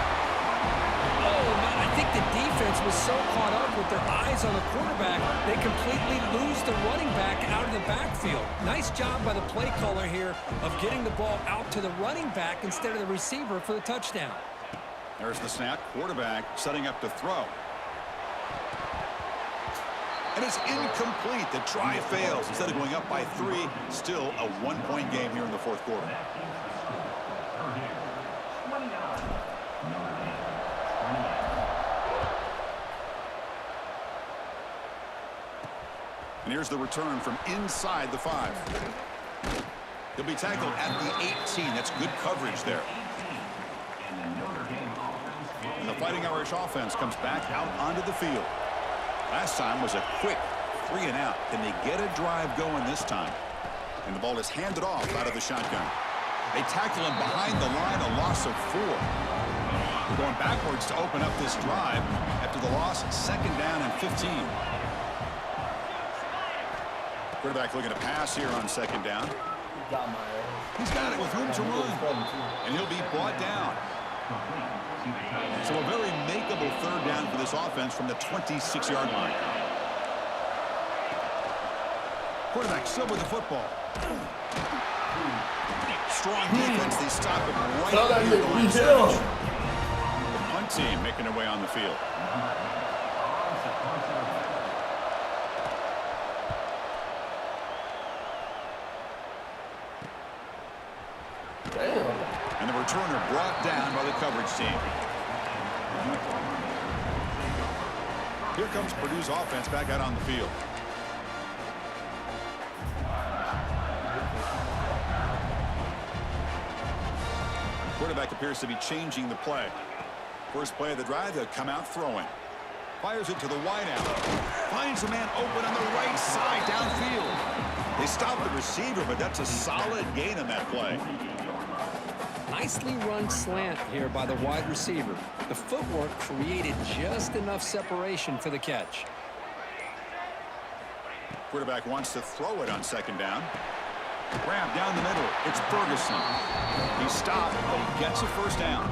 Oh, man, I think the defense was so caught up with their eyes on the quarterback, they completely lose the running back out of the backfield. Nice job by the play caller here of getting the ball out to the running back instead of the receiver for the touchdown. There's the snap. Quarterback setting up to throw. And it's incomplete. The try fails. Instead of going up by 3, still a 1-point game here in the 4th quarter. And here's the return from inside the 5. He'll be tackled at the 18. That's good coverage there. And the Fighting Irish offense comes back out onto the field. Last time was a quick 3 and out. Can they get a drive going this time? And the ball is handed off out of the shotgun. They tackle him behind the line, a loss of 4. Going backwards to open up this drive after the loss, 2nd down and 15. Quarterback looking to pass here on 2nd down. He's got it with room to run. And he'll be brought down. So a very makeable 3rd down for this offense from the 26-yard line. Quarterback still with the football. Strong defense. They stop it right here. The punt team making their way on the field. And the returner brought down by the coverage team. Here comes Purdue's offense back out on the field. quarterback appears to be changing the play. First play of the drive, they'll come out throwing. Fires it to the wideout. Finds a man open on the right side downfield. They stop the receiver, but that's a solid gain on that play. Nicely run slant here by the wide receiver. The footwork created just enough separation for the catch. Quarterback wants to throw it on second down. Grab down the middle. It's Ferguson. He stopped, but he gets a first down.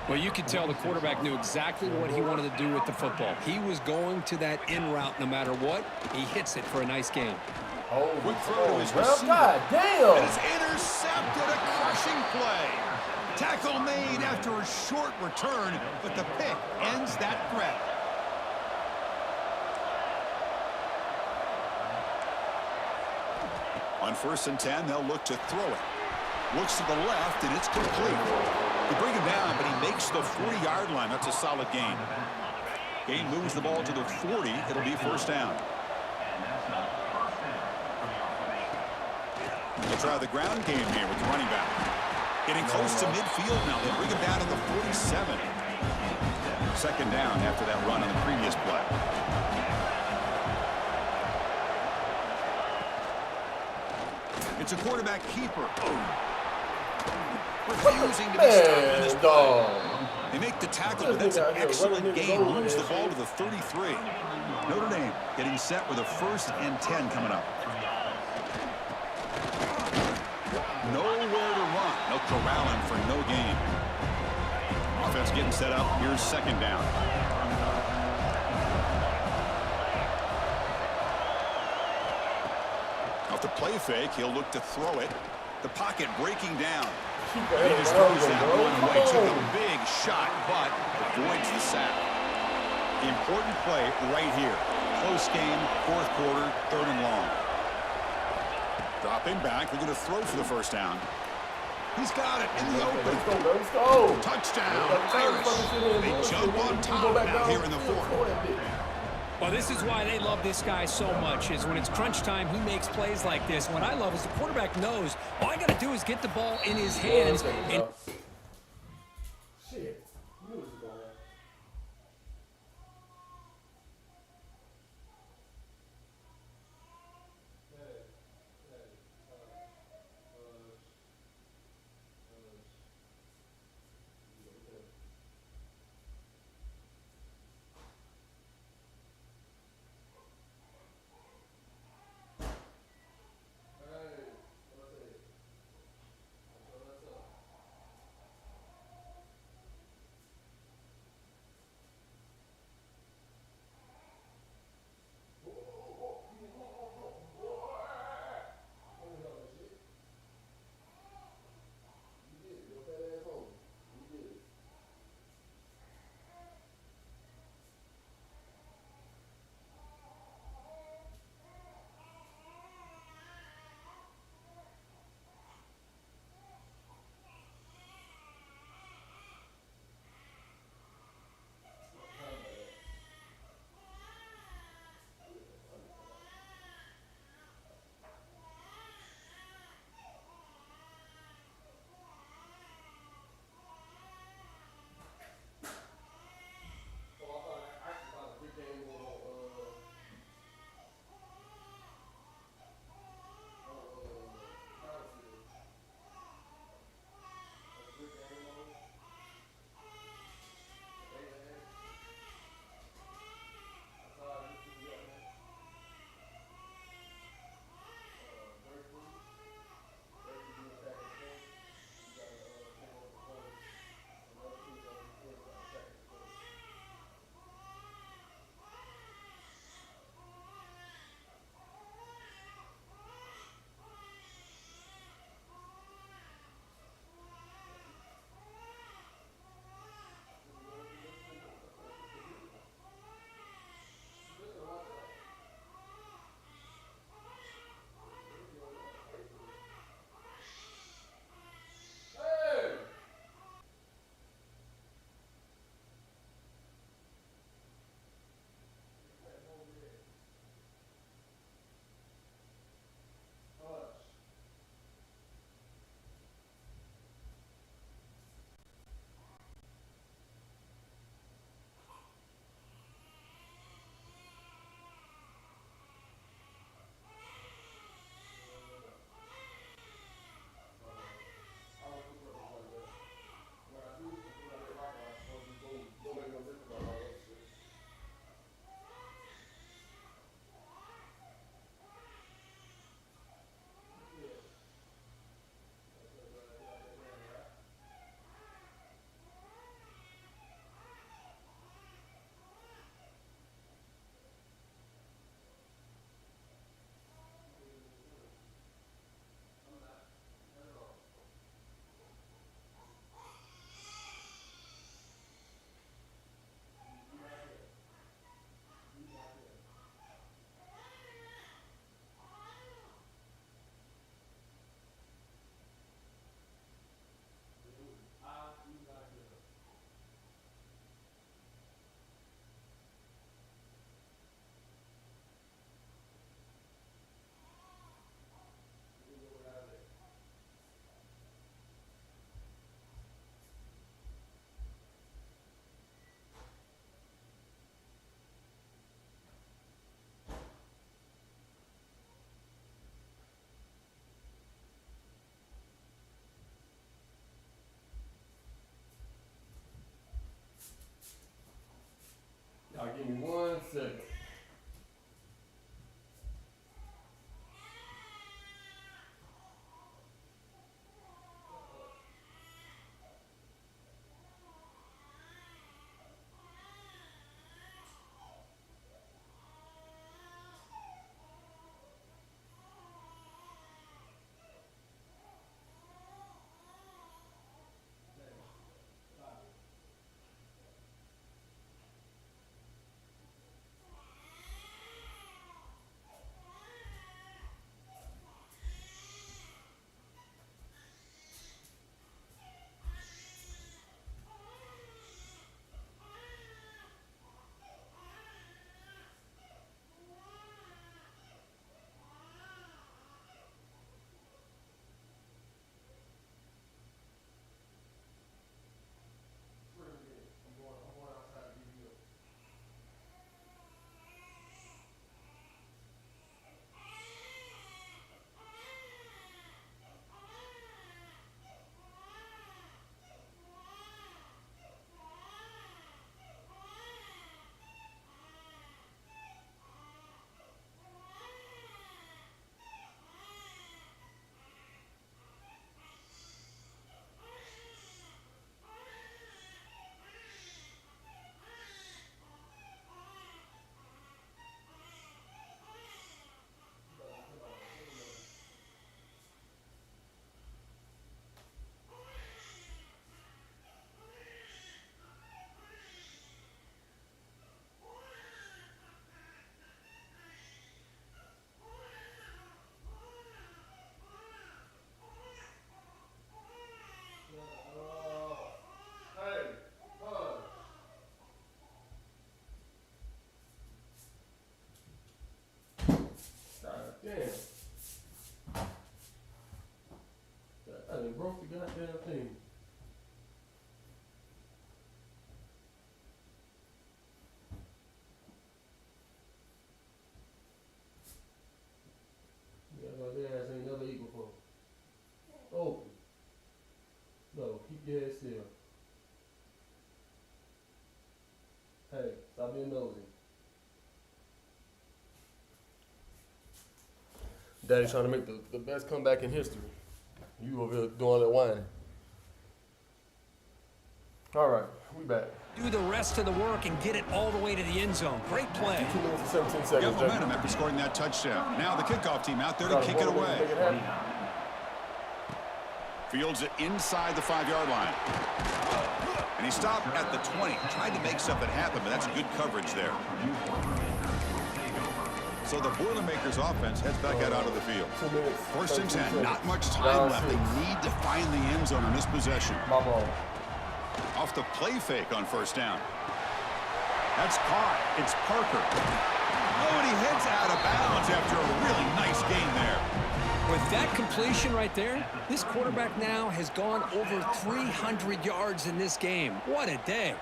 Well, you could tell the quarterback knew exactly what he wanted to do with the football. He was going to that in route no matter what. He hits it for a nice gain. Oh, Quick throw to his receiver. God damn! And it's intercepted. A crushing play. Tackle made after a short return, but the pick ends that threat. On 1st and 10, they'll look to throw it. Looks to the left, and it's complete. They bring him down, but he makes the 40-yard line. That's a solid gain. Gain moves the ball to the 40. It'll be first down. They'll try the ground game here with the running back. Getting close to midfield now. They bring him down to the 47. Second down after that run on the previous play. It's a quarterback keeper. Refusing to be stopped in this play. They make the tackle, but that's an excellent gain. Moves the ball to the 33. Notre Dame getting set with a 1st and 10 coming up. Nowhere to run. No corralling for no gain. Offense getting set up. Here's second down. Off the play fake, he'll look to throw it. The pocket breaking down. He just throws that one away. Took a big shot, but avoids the sack. Important play right here. Close game, 4th quarter, 3rd and long. Dropping back, looking to throw for the first down. He's got it in the open. Let's go. Touchdown, Irish. They jump on top now here in the 4th. Well, this is why they love this guy so much, is when it's crunch time, he makes plays like this. What I love is the quarterback knows all I got to do is get the ball in his hands. And Shit. Alright, give me 1 second. I done broke the goddamn thing. Yeah, but their ass ain't never eat before. Open. No, keep your head still. Hey, stop being nosy. Daddy's trying to make the best comeback in history. You over here doing all that whining. All right, we back. Do the rest of the work and get it all the way to the end zone. Great play. 2 minutes and 17 Got seconds. momentum after scoring that touchdown. Now the kickoff team out there to kick it away. Make it happen. Fields it inside the 5-yard line. And he stopped at the 20. Tried to make something happen, but that's good coverage there. So the Boilermakers offense heads back out onto the field. 2 minutes. 1st and 10. 17 Not much time Down left. 6. They need to find the end zone on this possession. My ball. Off the play fake on 1st down. That's caught. It's Parker. Oh, and he heads out of bounds after a really nice gain there. With that completion right there, this quarterback now has gone over 300 yards in this game. What a day.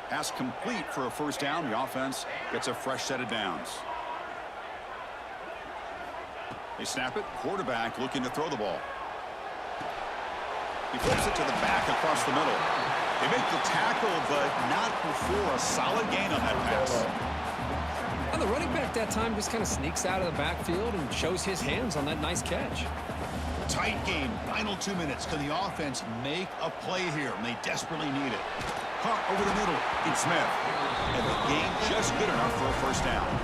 Pass complete for a 1st down. The offense gets a fresh set of downs. They snap it. Quarterback looking to throw the ball. He flips it to the back across the middle. They make the tackle, but not before a solid gain on that pass. And the running back that time just kind of sneaks out of the backfield and shows his hands on that nice catch. Tight game. Final 2 minutes. Can the offense make a play here? And they desperately need it. Caught over the middle. It's Smith. And the game just good enough for a 1st down.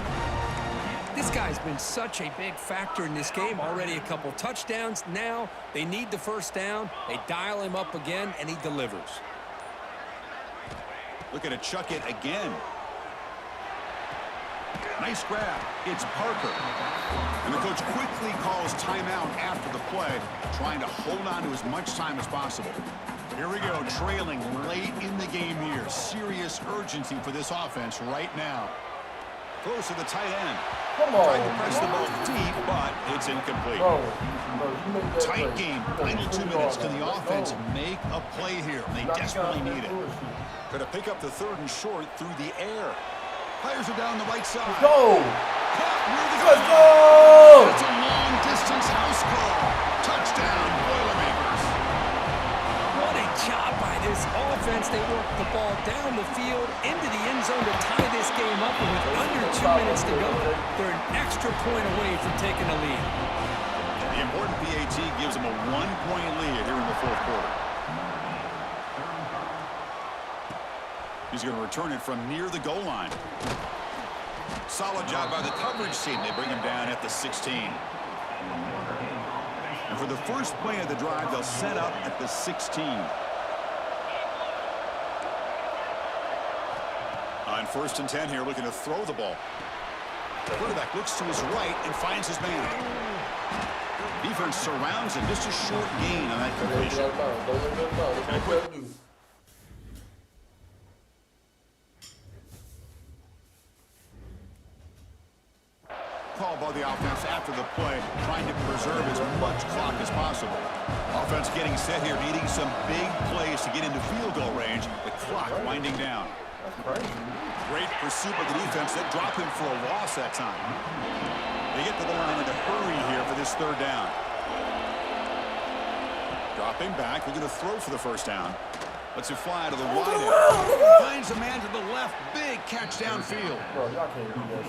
This guy's been such a big factor in this game. Already a couple touchdowns. Now they need the 1st down. They dial him up again, and he delivers. Looking to chuck it again. Nice grab. It's Parker. And the coach quickly calls timeout after the play, trying to hold on to as much time as possible. Here we go, trailing late in the game here. Serious urgency for this offense right now. Throws to the tight end. Come on. Tried to press the ball deep, but it's incomplete. Bro, you make that Tight play. game. You Final gotta 2 put the minutes. ball Can the down. offense Go. make a play here? They Knock desperately down need that it. bullshit. Going to pick up the 3rd and short through the air. Players are down the right side. Let's go. Caught near the Let's goal. go. It's a long-distance house call. Touchdown, Boilermakers. What a job by this offense. They work the ball down the field into the end zone to tie this come up, and with under 2 minutes to go, they're an extra point away from taking the lead. The important PAT gives them a 1-point lead here in the fourth quarter. He's going to return it from near the goal line. Solid job by the coverage team. They bring him down at the 16. And for the first play of the drive, they'll set up at the 16. On 1st and 10 here, looking to throw the ball. The quarterback looks to his right and finds his man. Defense surrounds him. Just a short gain on that completion. Call by the offense after the play, trying to preserve as much clock as possible. Offense getting set here, needing some big plays to get into field goal range. The clock winding down. Great pursuit by the defense. That dropped him for a loss that time. They get to the line in a hurry here for this 3rd down. Dropping back, they're going to throw for the 1st down. Lets it fly to the wide end. Finds a man to the left. Big catch downfield.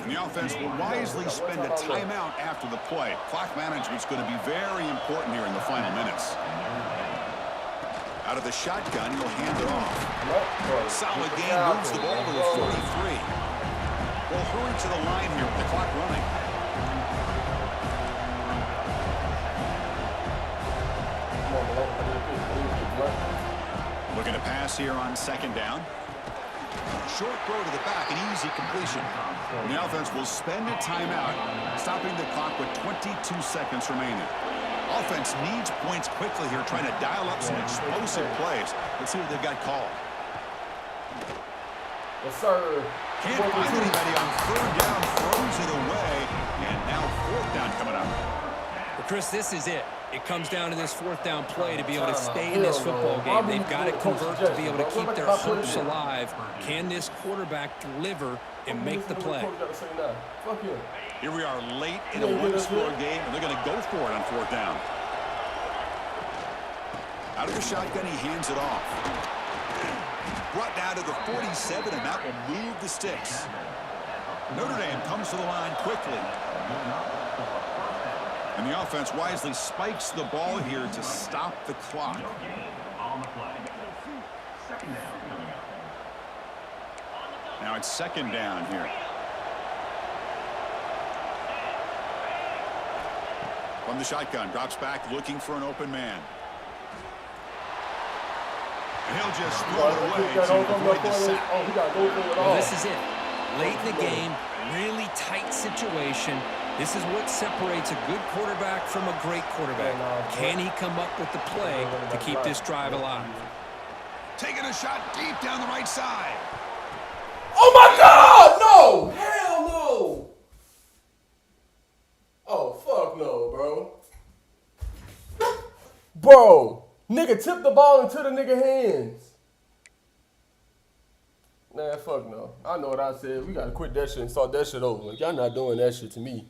And the offense will wisely spend a timeout after the play. Clock management's going to be very important here in the final minutes. Out of the shotgun, he'll hand it off. Solid gain, moves the ball to the 43. We'll hurry to the line here with the clock running. Looking to pass here on 2nd down. Short throw to the back, an easy completion. And the offense will spend a timeout, stopping the clock with 22 seconds remaining. Offense needs points quickly here, trying to dial up some explosive plays. Let's see what they've got called. Yes, sir. Can't find anybody on 3rd down, throws it away, and now 4th down coming up. Well, Chris, this is it. It comes down to this 4th down play to be able to stay in this football game. They've got to convert to be able to keep their hopes alive. Can this quarterback deliver and make the play? Here we are late in a one-score game, and they're going to go for it on 4th down. Out of the shotgun, he hands it off. Brought down to the 47, and that will move the sticks. Notre Dame comes to the line quickly. And the offense wisely spikes the ball here to stop the clock. Now it's 2nd down here. From the shotgun, drops back, looking for an open man. And he'll just throw it away to avoid the sack. Well, this is it. Late in the game, really tight situation. This is what separates a good quarterback from a great quarterback. Can he come up with the play to keep this drive alive? Taking a shot deep down the right side. Oh my God! No! Hell no! Oh fuck no, bro. Bro, nigga tipped the ball into the nigga hands. Nah, fuck no. I know what I said. We gotta quit that shit and start that shit over. Like, y'all not doing that shit to me.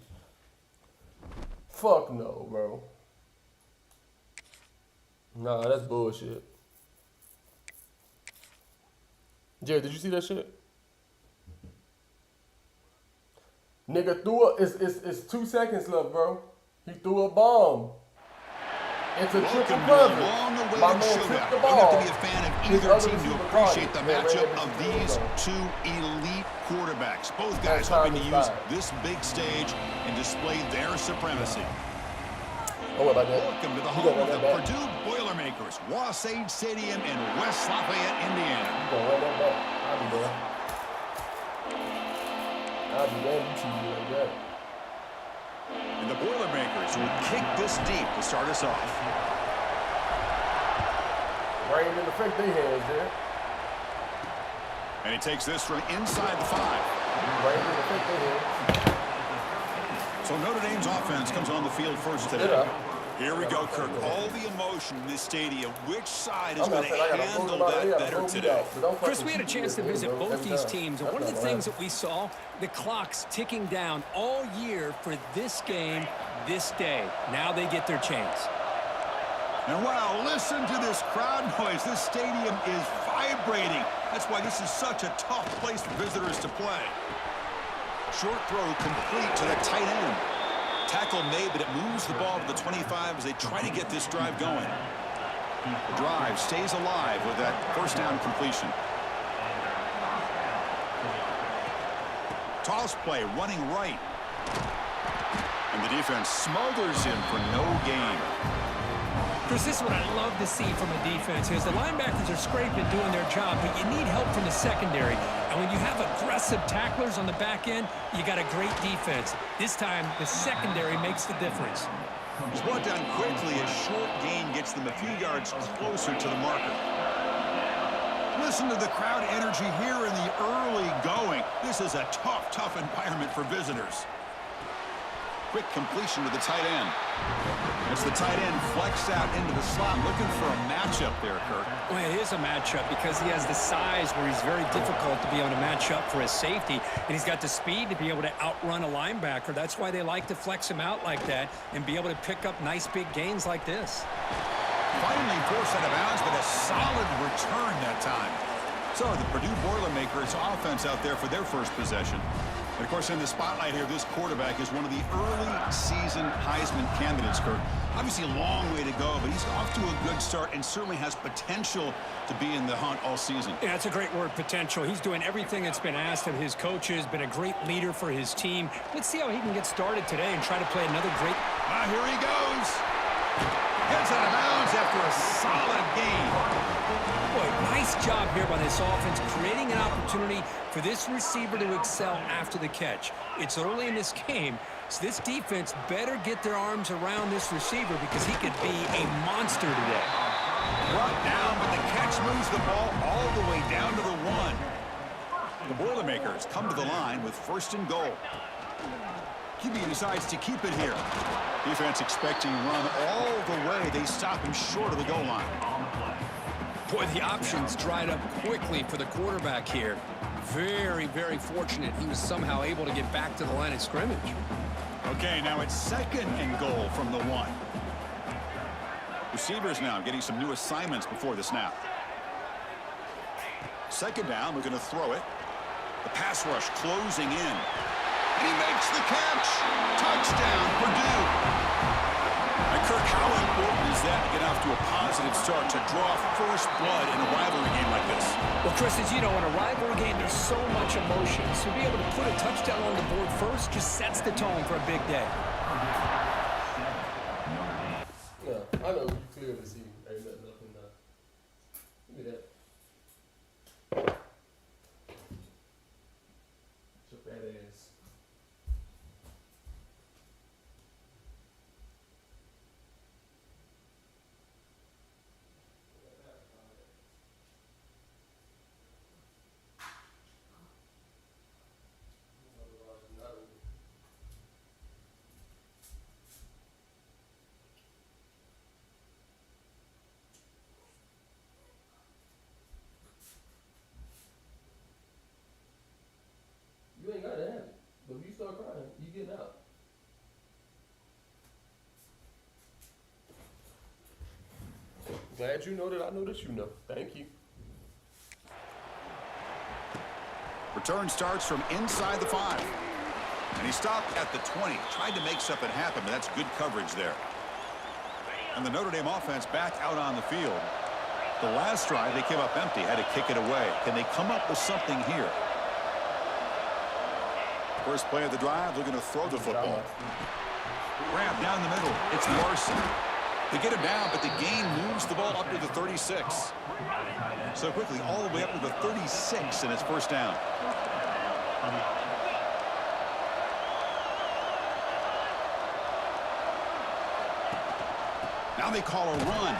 Fuck no, bro. Nah, that's bullshit. Jared, did you see that shit? Nigga threw a, it's 2 seconds left, bro. He threw a bomb. It's a triple coverage. My man took the ball. You have to be a fan of either team to appreciate the matchup of these two elite quarterbacks. Both guys hoping to use this big stage and display their supremacy. Oh, what about that? Welcome to the home of the Purdue Boilermakers, Wasatch Stadium in West Lafayette, Indiana. You gonna run that back? I'll be there. I'll be there. You treat me like that. And the Boilermakers will kick this deep to start us off. Right in the fake they hands there. And he takes this from inside the 5. Right in the fake they hands. So Notre Dame's offense comes on the field first today. Yeah. Here we go, Kirk. All the emotion in this stadium. Which side is going to handle that better today? Chris, we had a chance to visit both these teams, and one of the things that we saw, the clock's ticking down all year for this game, this day. Now they get their chance. And wow, listen to this crowd noise. This stadium is vibrating. That's why this is such a tough place for visitors to play. Short throw complete to the tight end. Tackle made, but it moves the ball to the 25 as they try to get this drive going. The drive stays alive with that first down completion. Toss play running right. And the defense smothers him for no gain. Chris, this is what I love to see from a defense is the linebackers are scraping, doing their job, but you need help from the secondary. And when you have aggressive tacklers on the back end, you got a great defense. This time, the secondary makes the difference. He's brought down quickly. A short gain gets them a few yards closer to the marker. Listen to the crowd energy here in the early going. This is a tough environment for visitors. Quick completion to the tight end. As the tight end flexed out into the slot, looking for a matchup there, Kirk. Well, it is a matchup because he has the size where he's very difficult to be able to match up for his safety, and he's got the speed to be able to outrun a linebacker. That's why they like to flex him out like that and be able to pick up nice big gains like this. Finally forced out of bounds, but a solid return that time. So the Purdue Boilermakers offense out there for their first possession. And of course, in the spotlight here, this quarterback is one of the early season Heisman candidates, Kirk. Obviously a long way to go, but he's off to a good start and certainly has potential to be in the hunt all season. Yeah, that's a great word, potential. He's doing everything that's been asked of his coaches, been a great leader for his team. Let's see how he can get started today and try to play another great... Here he goes. Gets out of bounds after a solid gain. Boy, nice job here by this offense, creating an opportunity for this receiver to excel after the catch. It's early in this game, so this defense better get their arms around this receiver because he could be a monster today. Brought down, but the catch moves the ball all the way down to the 1. The Boilermakers come to the line with 1st and goal. QB decides to keep it here. Defense expecting run all the way. They stop him short of the goal line. Boy, the options dried up quickly for the quarterback here. Very, very fortunate he was somehow able to get back to the line of scrimmage. Okay, now it's 2nd and goal from the 1. Receivers now getting some new assignments before the snap. 2nd down, we're going to throw it. The pass rush closing in. And he makes the catch. Touchdown, Purdue. And Kirk, how important is that to get off to a positive start to draw first blood in a rivalry game like this? Well, Chris, as you know, in a rivalry game, there's so much emotion. So to be able to put a touchdown on the board first just sets the tone for a big day. Yeah, I know you clearly see ain't nothing up in there. Give me that. Your fat ass. You ain't got to have it. But if you start crying, you get out. Glad you know that I know that you know. Thank you. Return starts from inside the 5. And he stopped at the 20. Tried to make something happen, but that's good coverage there. And the Notre Dame offense back out on the field. The last drive, they came up empty, had to kick it away. Can they come up with something here? First play of the drive, looking to throw the football. Grab down the middle. It's Larson. They get him down, but the gain moves the ball up to the 36. So quickly, all the way up to the 36 in his first down. Now they call a run.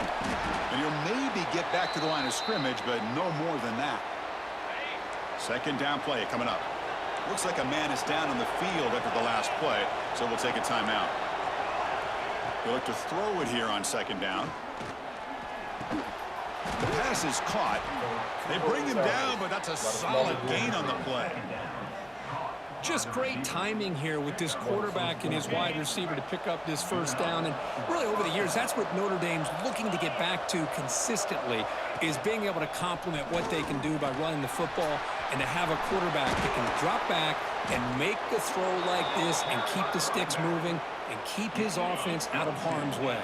And he'll maybe get back to the line of scrimmage, but no more than that. 2nd down play coming up. Looks like a man is down on the field after the last play, so we'll take a timeout. We'll look to throw it here on 2nd down. The pass is caught. They bring him down, but that's a solid gain on the play. Just great timing here with this quarterback and his wide receiver to pick up this first down. And really over the years, that's what Notre Dame's looking to get back to consistently, is being able to complement what they can do by running the football and to have a quarterback that can drop back and make the throw like this and keep the sticks moving and keep his offense out of harm's way.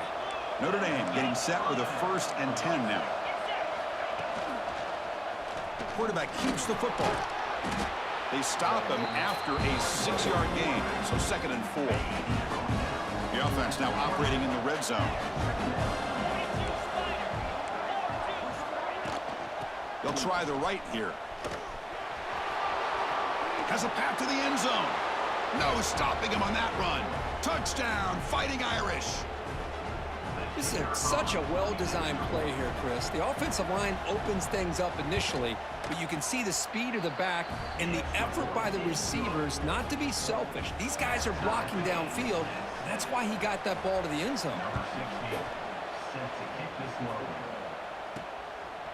Notre Dame getting set with a 1st and 10 now. Quarterback keeps the football. They stop him after a 6-yard gain, so 2nd and 4. The offense now operating in the red zone. They'll try the right here. Has a path to the end zone. No stopping him on that run. Touchdown, Fighting Irish. This is such a well-designed play here, Chris. The offensive line opens things up initially, but you can see the speed of the back and the effort by the receivers not to be selfish. These guys are blocking downfield. That's why he got that ball to the end zone.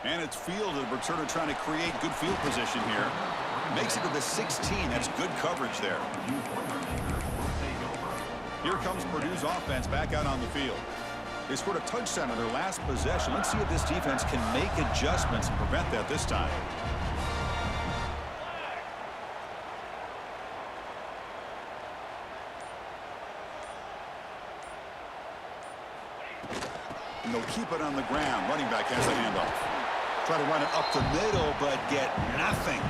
And it's fielded. The returner trying to create good field position here. Makes it to the 16. That's good coverage there. Here comes Purdue's offense back out on the field. They scored a touchdown on their last possession. Let's see if this defense can make adjustments and prevent that this time. And they'll keep it on the ground. Running back has the handoff. Try to run it up the middle, but get nothing.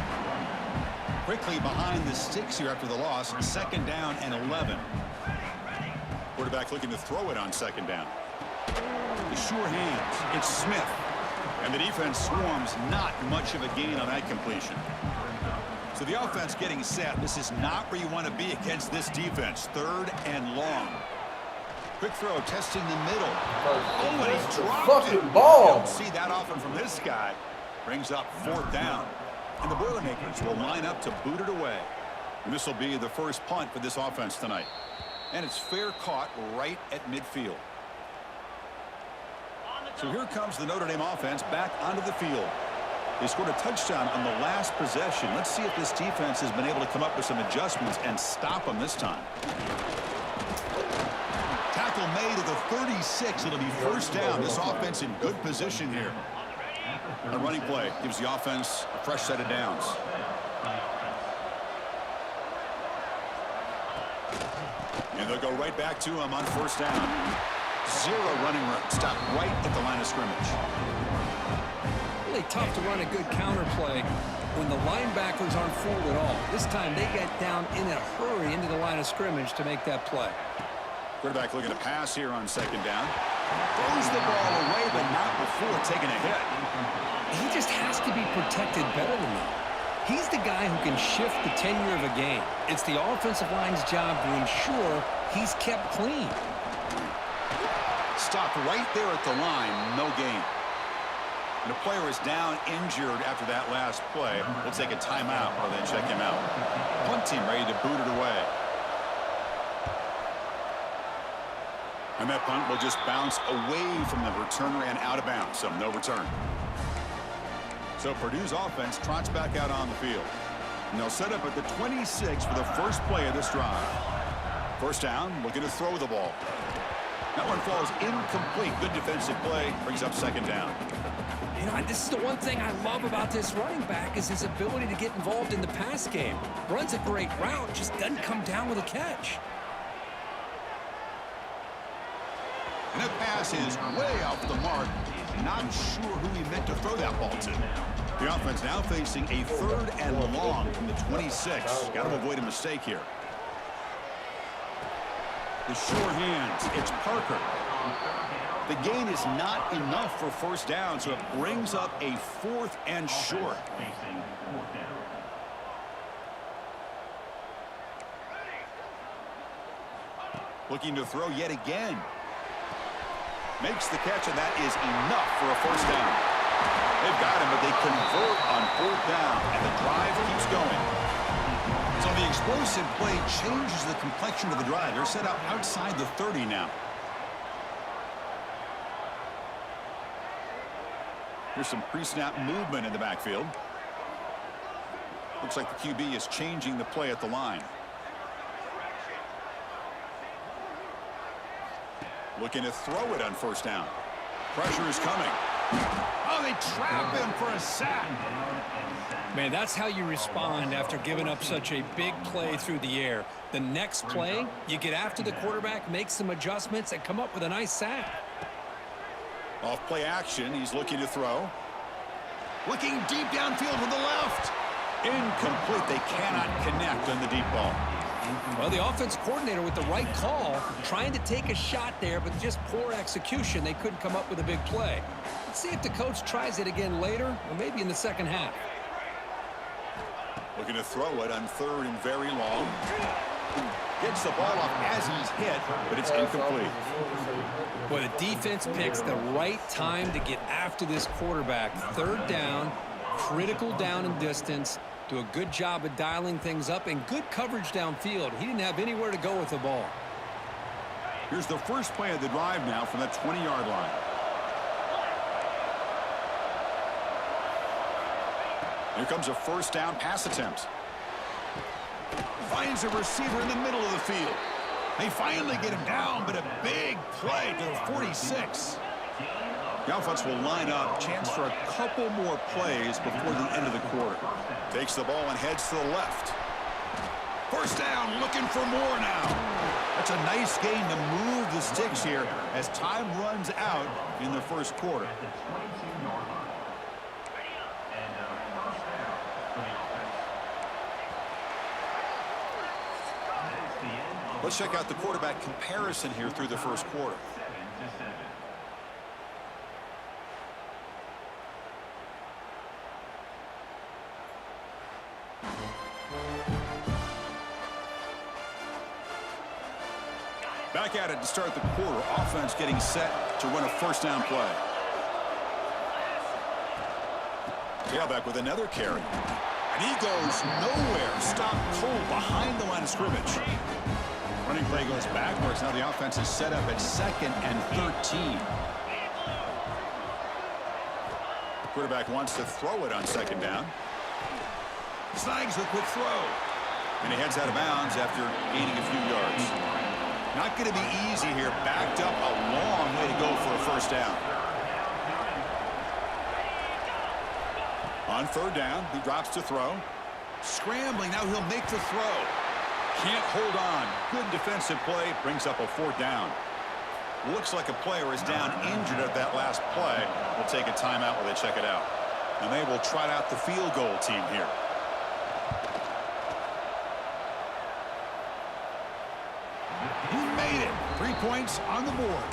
Quickly behind the sticks here after the loss. 2nd down and 11. Quarterback looking to throw it on 2nd down. The sure hands. It's Smith. And the defense swarms. Not much of a gain on that completion. So the offense getting set. This is not where you want to be against this defense. 3rd and long. Quick throw, testing the middle. Oh, and he dropped it. Ball. You don't see that often from this guy. Brings up 4th down. And the Boilermakers will line up to boot it away. And this will be the first punt for this offense tonight. And it's fair caught right at midfield. So here comes the Notre Dame offense back onto the field. They scored a touchdown on the last possession. Let's see if this defense has been able to come up with some adjustments and stop them this time. Tackle made at the 36. It'll be 1st down. This offense in good position here. A running play gives the offense a fresh set of downs. And they'll go right back to him on 1st down. 0 running room. Stop right at the line of scrimmage. Really tough to run a good counter play when the linebackers aren't fooled at all. This time they get down in a hurry into the line of scrimmage to make that play. Quarterback looking to pass here on 2nd down. Throws the ball away, but not before taking a hit. He just has to be protected better than that. He's the guy who can shift the tenure of a game. It's the offensive line's job to ensure he's kept clean. Stopped right there at the line, no gain. And the player is down injured after that last play. We'll take a timeout while they check him out. Punt team ready to boot it away. And that punt will just bounce away from the returner and out of bounds, so no return. So Purdue's offense trots back out on the field. And they'll set up at the 26 for the first play of this drive. 1st down, looking to throw the ball. That one falls incomplete. Good defensive play. Brings up 2nd down. You know, this is the one thing I love about this running back is his ability to get involved in the pass game. Runs a great route, just doesn't come down with a catch. And that pass is way off the mark. Not sure who he meant to throw that ball to. The offense now facing a 3rd and long from the 26. Got to avoid a mistake here. The sure hands. It's Parker. The gain is not enough for 1st down, so it brings up a 4th and short. Looking to throw yet again. Makes the catch, and that is enough for a 1st down. They've got him, but they convert on 4th down, and the drive keeps going. So the explosive play changes the complexion of the drive. They're set up outside the 30 now. Here's some pre-snap movement in the backfield. Looks like the QB is changing the play at the line. Looking to throw it on first down. Pressure is coming. Oh, they trap him for a sack. Man, that's how you respond after giving up such a big play through the air. The next play, you get after the quarterback, make some adjustments, and come up with a nice sack. Off play action, he's looking to throw. Looking deep downfield to the left. Incomplete. They cannot connect on the deep ball. Well, the offense coordinator with the right call, trying to take a shot there, but just poor execution. They couldn't come up with a big play. Let's see if the coach tries it again later, or maybe in the second half. Looking to throw it on third and very long. Gets the ball off as he's hit, but it's incomplete. Well, the defense picks the right time to get after this quarterback. Third down, critical down and distance. Do a good job of dialing things up and good coverage downfield. He didn't have anywhere to go with the ball. Here's the first play of the drive now from that 20-yard line. Here comes a first down pass attempt. Finds a receiver in the middle of the field. They finally get him down, but a big play to the 46. The offense will line up. Chance for a couple more plays before the end of the quarter. Takes the ball and heads to the left. First down, looking for more now. That's a nice gain to move the sticks here as time runs out in the first quarter. Let's check out the quarterback comparison here through the first quarter. Back at it to start the quarter. Offense getting set to run a first down play. Tailback with another carry. And he goes nowhere. Stopped cold behind the line of scrimmage. Running play goes backwards. Now the offense is set up at 2nd and 13. Quarterback wants to throw it on 2nd down. Snags a quick throw. And he heads out of bounds after gaining a few yards. Not going to be easy here. Backed up a long way to go for a first down. On 3rd down, he drops to throw. Scrambling, now he'll make the throw. Can't hold on. Good defensive play, brings up a 4th down. Looks like a player is down injured at that last play. We'll take a timeout while they check it out. And they will trot out the field goal team here. He made it. 3 points on the board.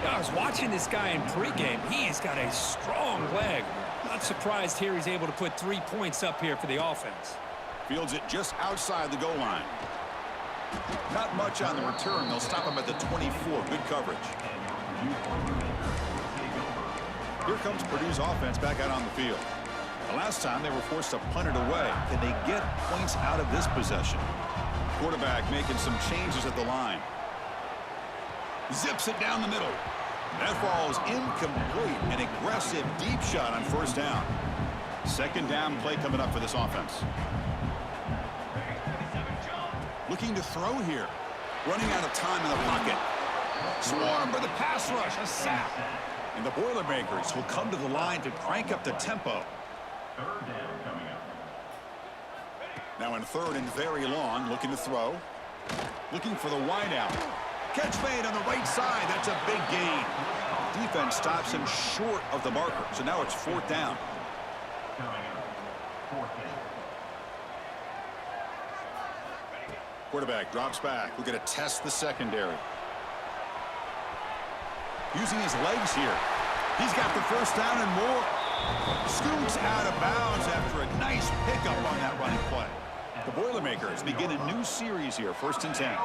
I was watching this guy in pregame. He's got a strong leg. Not surprised here he's able to put 3 points up here for the offense. Fields it just outside the goal line. Not much on the return. They'll stop him at the 24. Good coverage. Here comes Purdue's offense back out on the field. The last time they were forced to punt it away. Can they get points out of this possession? Quarterback making some changes at the line. Zips it down the middle. That ball's incomplete. An aggressive deep shot on first down. 2nd down play coming up for this offense. Looking to throw here. Running out of time in the pocket. Swarm for the pass rush. A sack. And the Boilermakers will come to the line to crank up the tempo. 3rd down coming up. Now in 3rd and very long. Looking to throw. Looking for the wide out. Catch made on the right side. That's a big gain. Defense stops him short of the marker. So now it's 4th down. Coming up, 4th down. Quarterback drops back. We're going to test the secondary. Using his legs here. He's got the first down and more. Scoots out of bounds after a nice pickup on that running play. The Boilermakers begin a new series here. 1st and 10.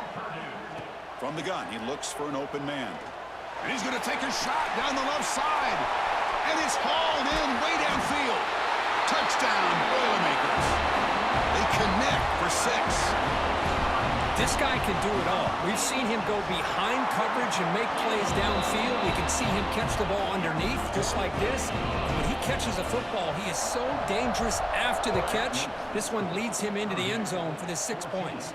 From the gun, he looks for an open man. And he's going to take a shot down the left side. And it's hauled in way downfield. Touchdown, Boilermakers. They connect for 6. This guy can do it all. We've seen him go behind coverage and make plays downfield. We can see him catch the ball underneath, just like this. When he catches a football, he is so dangerous after the catch. This one leads him into the end zone for the 6 points.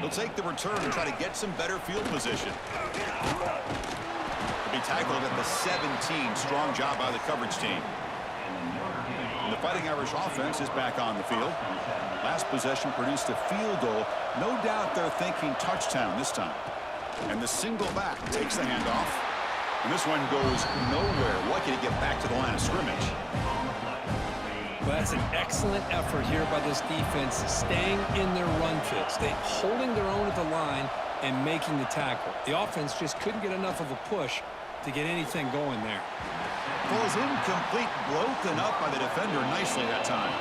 He'll take the return and try to get some better field position. He'll be tackled at the 17. Strong job by the coverage team. And the Fighting Irish offense is back on the field. Last possession produced a field goal. No doubt they're thinking touchdown this time. And the single back takes the handoff. And this one goes nowhere. Lucky to get back to the line of scrimmage. Well, that's an excellent effort here by this defense, staying in their run fit, holding their own at the line and making the tackle. The offense just couldn't get enough of a push to get anything going there. Falls incomplete, broken up by the defender nicely that time.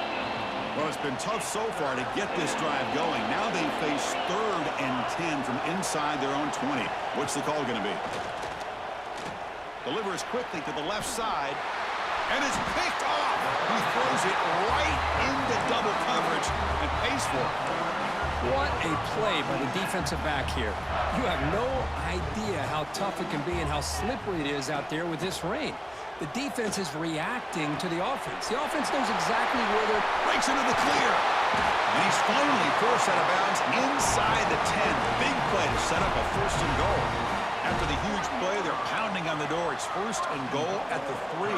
Well, it's been tough so far to get this drive going. Now they face 3rd and 10 from inside their own 20. What's the call going to be? Delivers quickly to the left side, and it's picked off. He throws it right into double coverage and pays for it. What a play by the defensive back here. You have no idea how tough it can be and how slippery it is out there with this rain. The defense is reacting to the offense. The offense knows exactly where they're... Breaks into the clear. And he's finally forced out of bounds inside the 10. Big play to set up a 1st and goal. After the huge play, they're pounding on the door. It's 1st and goal at the 3.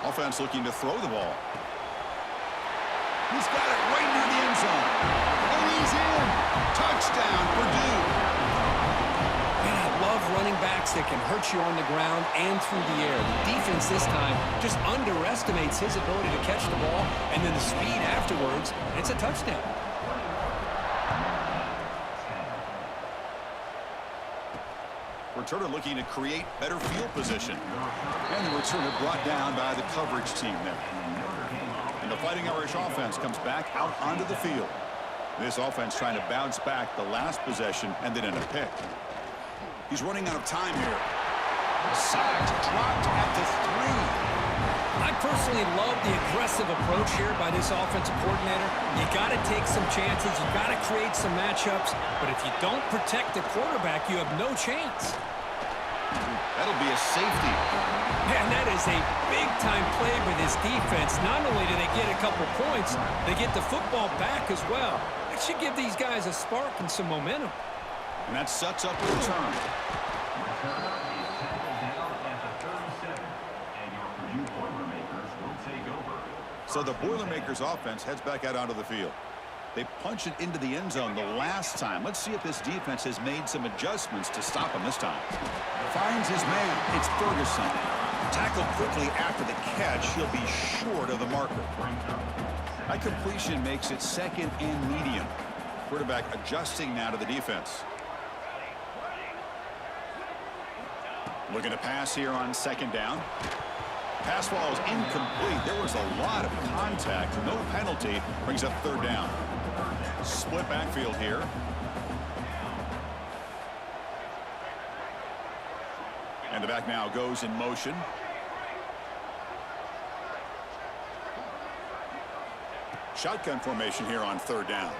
Offense looking to throw the ball. He's got it right near the end zone. And he's in. Touchdown, Purdue. Man, I love running backs that can hurt you on the ground and through the air. The defense this time just underestimates his ability to catch the ball, and then the speed afterwards, it's a touchdown. Returner looking to create better field position. And the returner brought down by the coverage team there. And the Fighting Irish offense comes back out onto the field. This offense trying to bounce back the last possession and then in a pick. He's running out of time here. Sacked, dropped at the 3. I personally love the aggressive approach here by this offensive coordinator. You got to take some chances. You got to create some matchups. But if you don't protect the quarterback, you have no chance. That'll be a safety. Man, that is a big-time play by this defense. Not only do they get a couple points, they get the football back as well. That should give these guys a spark and some momentum. And that sets up a return. So the Boilermakers offense heads back out onto the field. They punch it into the end zone the last time. Let's see if this defense has made some adjustments to stop him this time. Finds his man. It's Ferguson. Tackled quickly after the catch. He'll be short of the marker. That completion makes it 2nd and medium. Quarterback adjusting now to the defense. Looking to pass here on 2nd down. Pass ball is incomplete. There was a lot of contact. No penalty. Brings up 3rd down. Split backfield here. And the back now goes in motion. Shotgun formation here on 3rd down.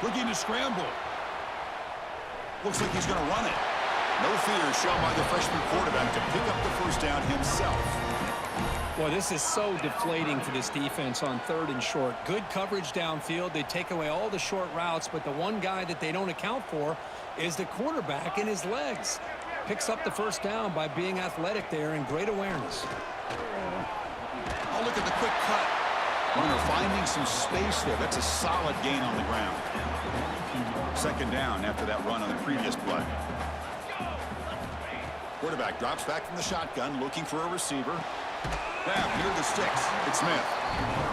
Looking to scramble. Looks like he's going to run it. No fear shown by the freshman quarterback to pick up the 1st down himself. Boy, this is so deflating for this defense on 3rd and short. Good coverage downfield. They take away all the short routes, but the one guy that they don't account for is the quarterback and his legs. Picks up the 1st down by being athletic there and great awareness. Oh, look at the quick cut. Runner finding some space there. That's a solid gain on the ground. 2nd down after that run on the previous play. Quarterback drops back from the shotgun, looking for a receiver. Now, near the sticks, it's Smith.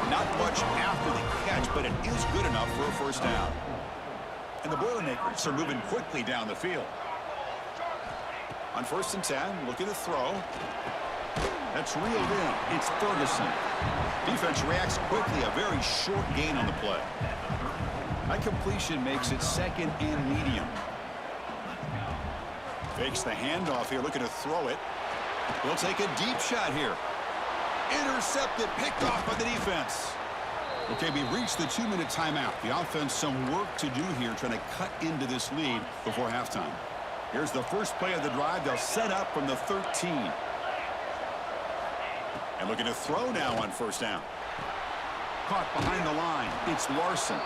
Not much after the catch, but it is good enough for a 1st down. And the Boilermakers are moving quickly down the field. On 1st and 10, looking to throw. That's reeled in. It's Ferguson. Defense reacts quickly, a very short gain on the play. That completion makes it 2nd and medium. Fakes the handoff here, looking to throw it. He'll take a deep shot here. Intercepted, picked off by the defense. Okay, we reached the 2-minute timeout. The offense some work to do here trying to cut into this lead before halftime. Here's the first play of the drive. They'll set up from the 13. And looking to throw now on first down. Caught behind the line. It's Larson.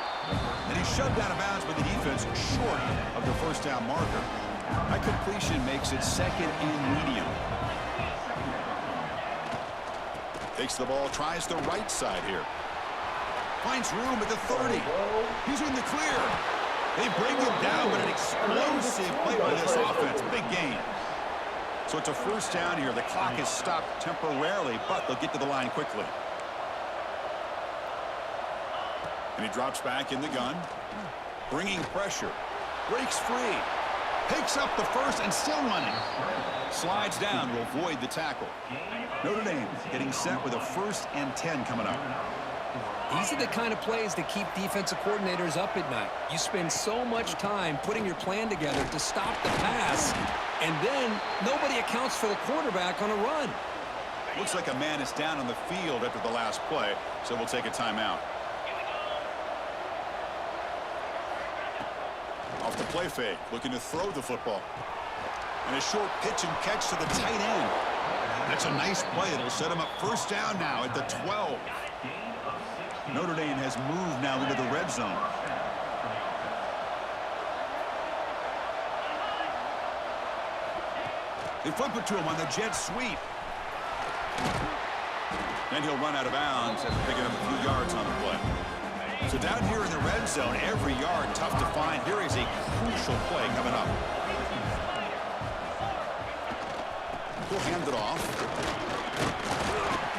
And he's shoved out of bounds by the defense short of the first down marker. That completion makes it second and medium. Takes the ball, tries the right side here. Finds room at the 30. He's in the clear. They bring him down, but an explosive play by this offense. Big gain. So it's a first down here. The clock is stopped temporarily, but they'll get to the line quickly. And he drops back in the gun. Bringing pressure. Breaks free. Takes up the first and still running. Slides down to avoid the tackle. Notre Dame getting set with a 1st and 10 coming up. These are the kind of plays that keep defensive coordinators up at night. You spend so much time putting your plan together to stop the pass, and then nobody accounts for the quarterback on a run. Looks like a man is down on the field after the last play, so we'll take a timeout. Off the play fake, looking to throw the football. And a short pitch and catch to the tight end. That's a nice play. It'll set him up first down now at the 12. Notre Dame has moved now into the red zone. They flip it to him on the jet sweep. Then he'll run out of bounds after picking up a few yards on the play. So down here in the red zone, every yard tough to find. Here is a crucial play coming up. He'll hand it off.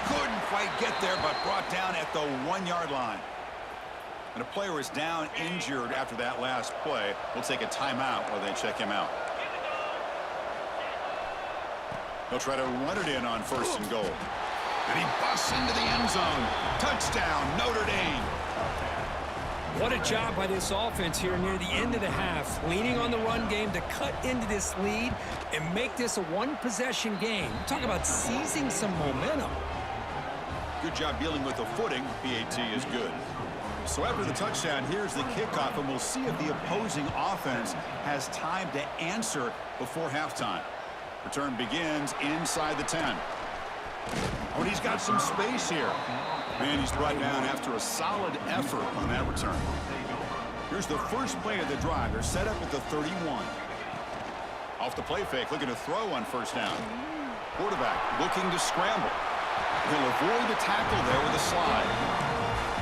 Couldn't quite get there, but brought down at the 1-yard line. And a player is down injured after that last play. We'll take a timeout while they check him out. They'll try to run it in on 1st and goal. And he busts into the end zone. Touchdown, Notre Dame. What a job by this offense here near the end of the half, leaning on the run game to cut into this lead and make this a one-possession game. Talk about seizing some momentum. Good job dealing with the footing. PAT is good. So after the touchdown, here's the kickoff, and we'll see if the opposing offense has time to answer before halftime. Return begins inside the 10. Oh, and he's got some space here. And he's brought down after a solid effort on that return. Here's the first play of the drive. They're set up at the 31. Off the play fake, looking to throw on first down. Quarterback looking to scramble. He'll avoid the tackle there with a slide.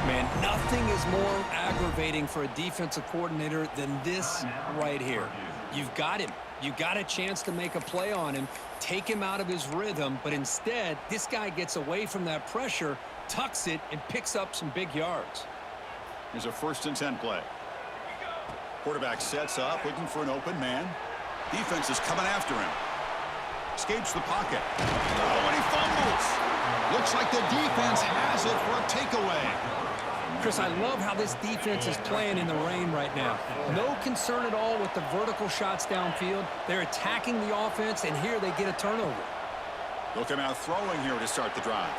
Man, nothing is more aggravating for a defensive coordinator than this right here. You've got him. You got a chance to make a play on him, take him out of his rhythm, but instead, this guy gets away from that pressure, tucks it, and picks up some big yards. Here's a 1st and 10 play. Quarterback sets up, looking for an open man. Defense is coming after him. Escapes the pocket. Oh, and he fumbles. Looks like the defense has it for a takeaway. Chris, I love how this defense is playing in the rain right now. No concern at all with the vertical shots downfield. They're attacking the offense, and here they get a turnover. They'll come out throwing here to start the drive.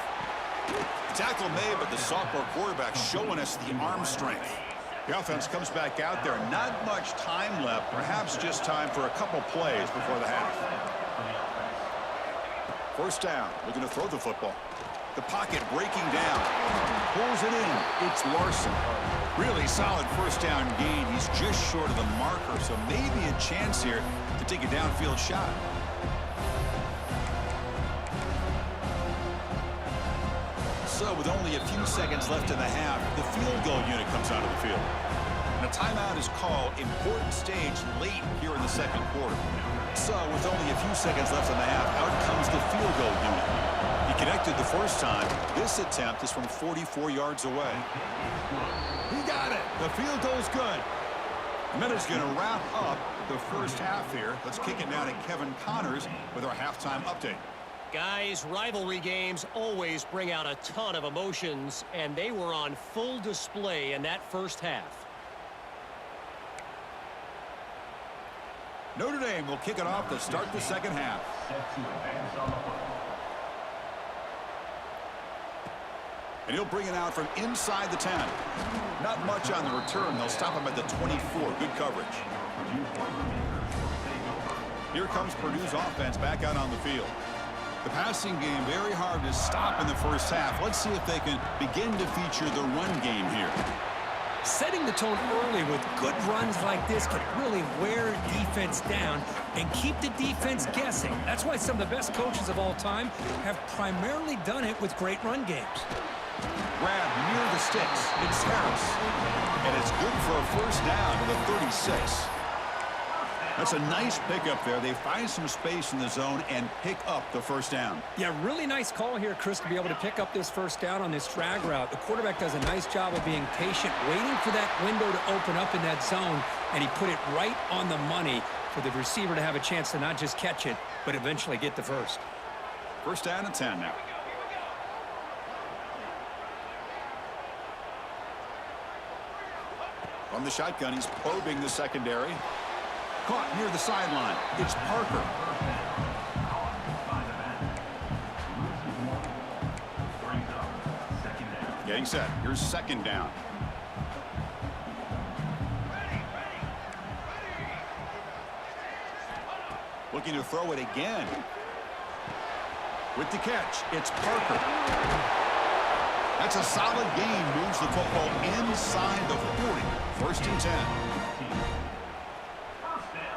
The tackle made, but the sophomore quarterback showing us the arm strength. The offense comes back out there. Not much time left. Perhaps just time for a couple plays before the half. First down. Looking to throw the football. The pocket breaking down. Pulls it in. It's Larson. Really solid first down gain. He's just short of the marker, so maybe a chance here to take a downfield shot. So with only a few seconds left in the half, the field goal unit comes out of the field. And a timeout is called. Important stage late here in the second quarter. So with only a few seconds left in the half, out comes the field goal unit. He connected the first time. This attempt is from 44 yards away. He got it. The field goal's good. And then it's going to wrap up the first half here. Let's kick it down to Kevin Connors with our halftime update. Guys, rivalry games always bring out a ton of emotions, and they were on full display in that first half. Notre Dame will kick it off to start the second half. And he'll bring it out from inside the 10. Not much on the return. They'll stop him at the 24. Good coverage. Here comes Purdue's offense back out on the field. The passing game very hard to stop in the first half. Let's see if they can begin to feature the run game here. Setting the tone early with good runs like this can really wear defense down and keep the defense guessing. That's why some of the best coaches of all time have primarily done it with great run games. Grab near the sticks. It's Harris. And it's good for a first down to the 36. That's a nice pickup there. They find some space in the zone and pick up the first down. Yeah, really nice call here, Chris, to be able to pick up this first down on this drag route. The quarterback does a nice job of being patient, waiting for that window to open up in that zone, and he put it right on the money for the receiver to have a chance to not just catch it, but eventually get the first. First down and 10 now. From the shotgun, he's probing the secondary. Caught near the sideline. It's Parker. Getting set. Here's second down. Looking to throw it again. With the catch, it's Parker. That's a solid gain. Moves the football inside the 40. First and 10.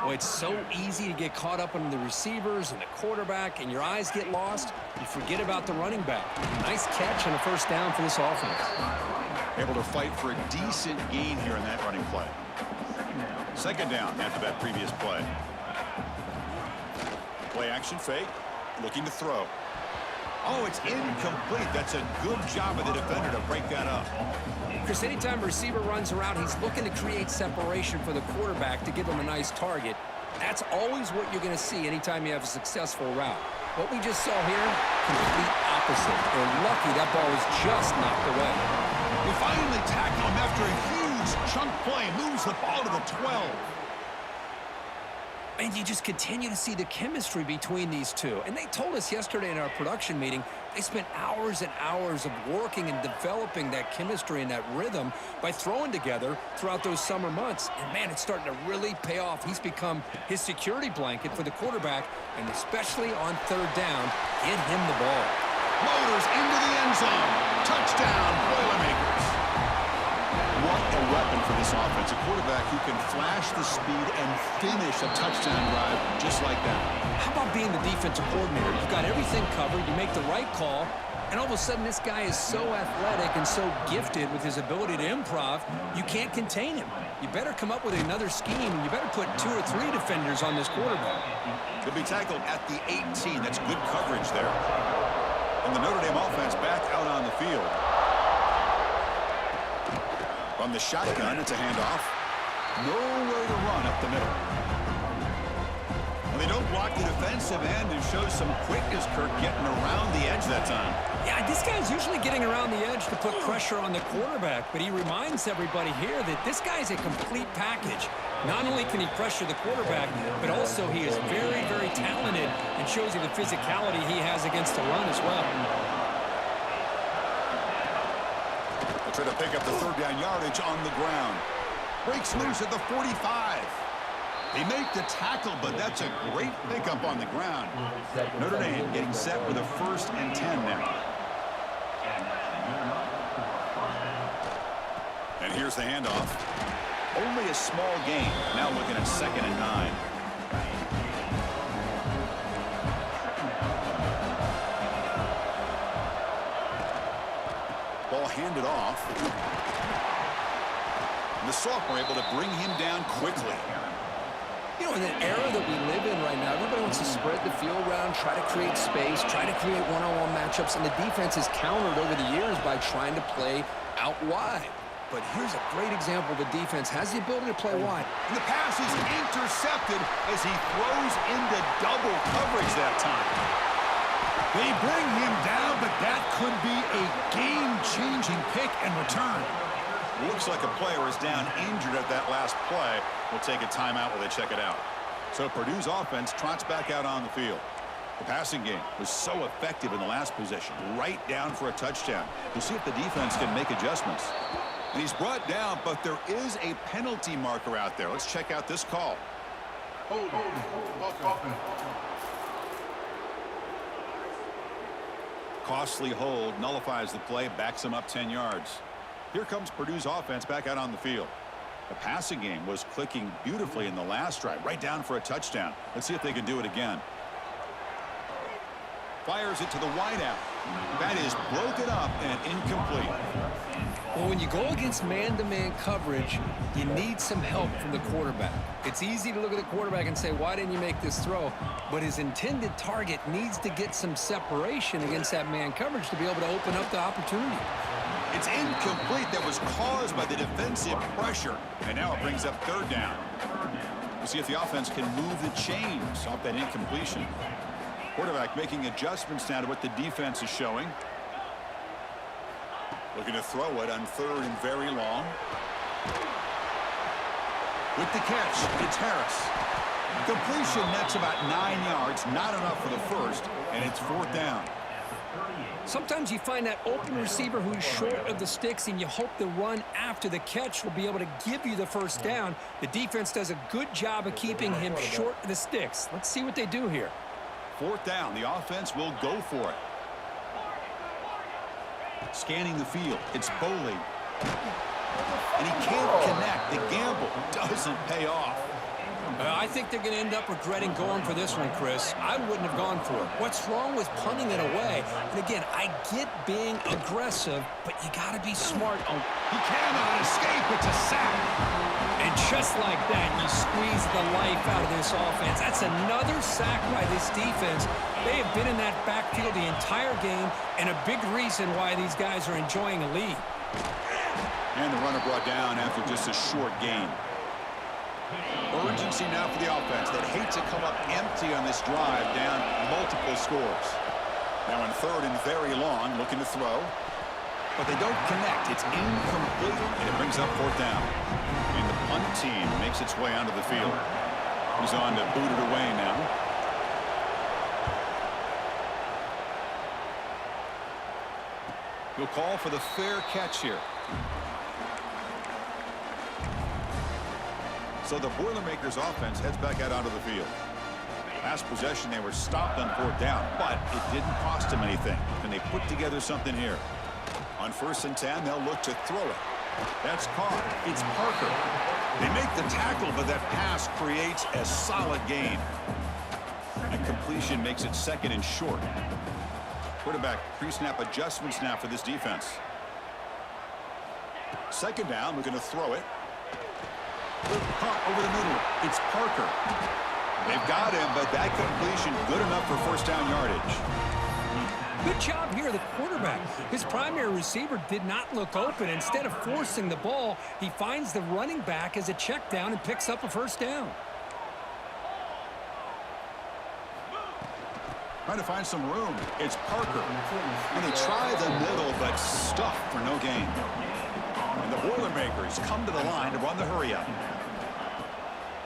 Well, it's so easy to get caught up on the receivers and the quarterback, and your eyes get lost. You forget about the running back. Nice catch and a first down for this offense. Able to fight for a decent gain here in that running play. Second down after that previous play. Play action fake. Looking to throw. Oh, it's incomplete. That's a good job of the defender to break that up. Chris, anytime a receiver runs around, he's looking to create separation for the quarterback to give him a nice target. That's always what you're going to see anytime you have a successful route. What we just saw here, complete opposite. They're lucky that ball was just knocked away. They finally tackle him after a huge chunk play. Moves the ball to the 12. And you just continue to see the chemistry between these two. And they told us yesterday in our production meeting, they spent hours and hours of working and developing that chemistry and that rhythm by throwing together throughout those summer months. And, man, it's starting to really pay off. He's become his security blanket for the quarterback, and especially on third down, get him the ball. Motors into the end zone. Touchdown, Boilermakers. What a weapon for this offense. A quarterback who can flash the speed and finish a touchdown drive just like that. How about being the defensive coordinator? You've got everything covered. You make the right call, and all of a sudden this guy is so athletic and so gifted with his ability to improv, you can't contain him. You better come up with another scheme, and you better put 2 or 3 defenders on this quarterback. He'll be tackled at the 18. That's good coverage there. And the Notre Dame offense back out on the field. From the shotgun, it's a handoff. Nowhere to run up the middle. And they don't block the defensive end and show some quickness, Kirk, getting around the edge that time. Yeah, this guy's usually getting around the edge to put pressure on the quarterback, but he reminds everybody here that this guy's a complete package. Not only can he pressure the quarterback, but also he is very, very talented and shows you the physicality he has against the run as well. Try to pick up the third down yardage on the ground. Breaks loose at the 45. They make the tackle, but that's a great pickup on the ground. Notre Dame getting set with a first and 10 now. And here's the handoff. Only a small gain. Now looking at second and 9. Ball handed off. And the sophomore able to bring him down quickly. You know, in the era that we live in right now, everybody wants to spread the field around, try to create space, try to create one-on-one matchups, and the defense is countered over the years by trying to play out wide. But here's a great example. The defense has the ability to play wide. And the pass is intercepted as he throws into double coverage that time. They bring him down, but that could be a game-changing pick and return. Looks like a player is down injured at that last play. We'll take a timeout while they check it out. So Purdue's offense trots back out on the field. The passing game was so effective in the last possession, right down for a touchdown. We'll see if the defense can make adjustments. And he's brought down, but there is a penalty marker out there. Let's check out this call. Costly hold, nullifies the play, backs him up 10 yards. Here comes Purdue's offense back out on the field. The passing game was clicking beautifully in the last drive, right down for a touchdown. Let's see if they can do it again. Fires it to the wideout. That is broken up and incomplete. Well, when you go against man-to-man coverage, you need some help from the quarterback. It's easy to look at the quarterback and say, why didn't you make this throw? But his intended target needs to get some separation against that man coverage to be able to open up the opportunity. It's incomplete. That was caused by the defensive pressure. And now it brings up third down. We'll see if the offense can move the chains off that incompletion. Quarterback making adjustments now to what the defense is showing. Looking to throw it on third and very long. With the catch, it's Harris. Completion nets about 9 yards, not enough for the first, and it's fourth down. Sometimes you find that open receiver who's short of the sticks, and you hope the run after the catch will be able to give you the first down. The defense does a good job of keeping him short of the sticks. Let's see what they do here. Fourth down, the offense will go for it. Scanning the field, it's Boley. And he can't connect. The gamble doesn't pay off. I think they're going to end up regretting going for this one, Chris. I wouldn't have gone for it. What's wrong with punting it away? And again, I get being aggressive, but you got to be smart. He cannot escape. It's a sack. And just like that, you squeeze the life out of this offense. That's another sack by this defense. They have been in that backfield the entire game, and a big reason why these guys are enjoying a lead. And the runner brought down after just a short gain. Urgency now for the offense that hates to come up empty on this drive, down multiple scores. Now in third and very long, looking to throw. But they don't connect. It's incomplete, and it brings up fourth down. And the punt team makes its way onto the field. He's on to boot it away now. He'll call for the fair catch here. So the Boilermakers offense heads back out onto the field. Last possession, they were stopped on fourth down, but it didn't cost them anything. And they put together something here. On 1st and 10, they'll look to throw it. That's caught. It's Parker. They make the tackle, but that pass creates a solid gain. And completion makes it second and short. Quarterback pre-snap adjustments now for this defense. Second down, we're going to throw it. Caught over the middle. It's Parker. They've got him, but that completion good enough for first down yardage. Good job here, the quarterback. His primary receiver did not look open. Instead of forcing the ball, he finds the running back as a check down and picks up a first down. Trying to find some room. It's Parker. And they try the middle, but stuffed for no gain. And the Boilermakers come to the line to run the hurry-up.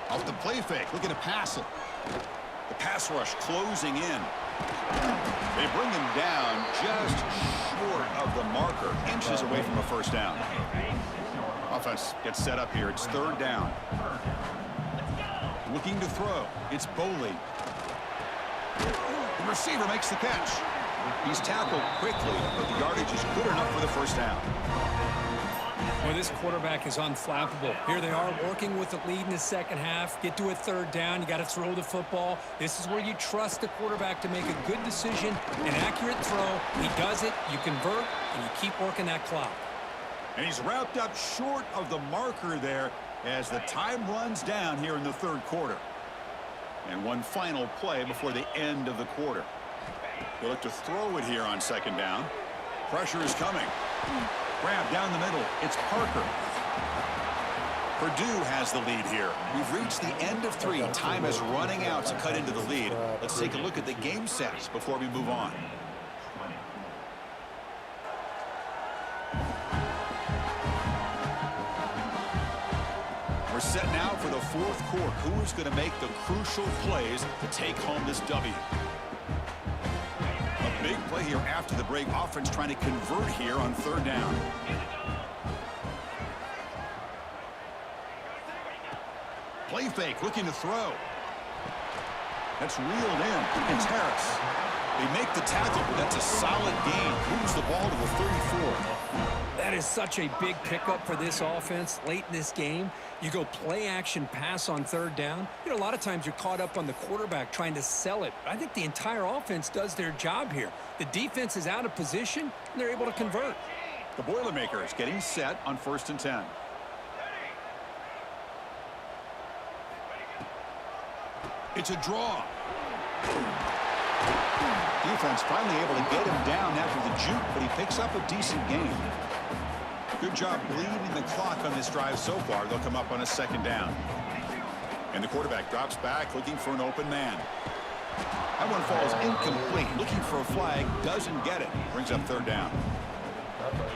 Off the play fake, looking to pass it. The pass rush closing in. They bring him down just short of the marker, inches away from a first down. Offense gets set up here. It's third down. Looking to throw. It's Boley. The receiver makes the catch. He's tackled quickly, but the yardage is good enough for the first down. Well, this quarterback is unflappable. Here they are working with the lead in the second half. Get to a third down. You got to throw the football. This is where you trust the quarterback to make a good decision, an accurate throw. He does it, you convert, and you keep working that clock. And he's wrapped up short of the marker there as the time runs down here in the third quarter. And one final play before the end of the quarter. They look to throw it here on second down. Pressure is coming. Grab down the middle. It's Parker. Purdue has the lead here. We've reached the end of 3. Time is running out to cut into the lead. Let's take a look at the game sets before we move on. We're set now for the fourth quarter. Who is going to make the crucial plays to take home this W? Big play here after the break. Offense trying to convert here on third down. Play fake, looking to throw. That's reeled in. It's Harris. They make the tackle. That's a solid gain. Moves the ball to the 34. That is such a big pickup for this offense late in this game. You go play action pass on third down. You know, a lot of times you're caught up on the quarterback trying to sell it. I think the entire offense does their job here. The defense is out of position, and they're able to convert. The Boilermakers getting set on 1st and 10. It's a draw. Defense finally able to get him down after the juke, but he picks up a decent gain. Good job bleeding the clock on this drive so far. They'll come up on a 2nd down. And the quarterback drops back looking for an open man. That one falls incomplete. Looking for a flag. Doesn't get it. Brings up 3rd down.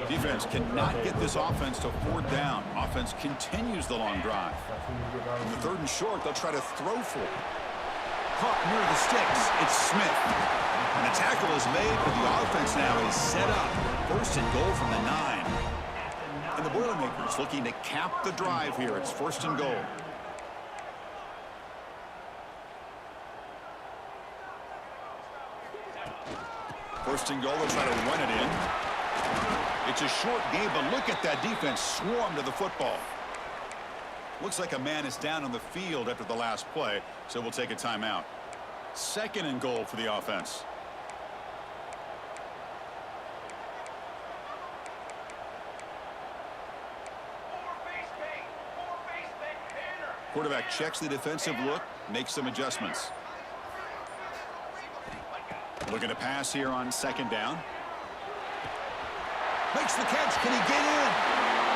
Defense cannot get this offense to 4th down. Offense continues the long drive. On the 3rd and short, they'll try to throw for it. Caught near the sticks. It's Smith. And the tackle is made, but the offense now is set up. 1st and goal from the 9. And the Boilermakers looking to cap the drive here. It's 1st and goal. First and goal, they'll try to run it in. It's a short game, but look at that defense swarm to the football. Looks like a man is down on the field after the last play, so we'll take a timeout. 2nd and goal for the offense. Quarterback checks the defensive look, makes some adjustments. Looking to pass here on 2nd down. Makes the catch. Can he get in?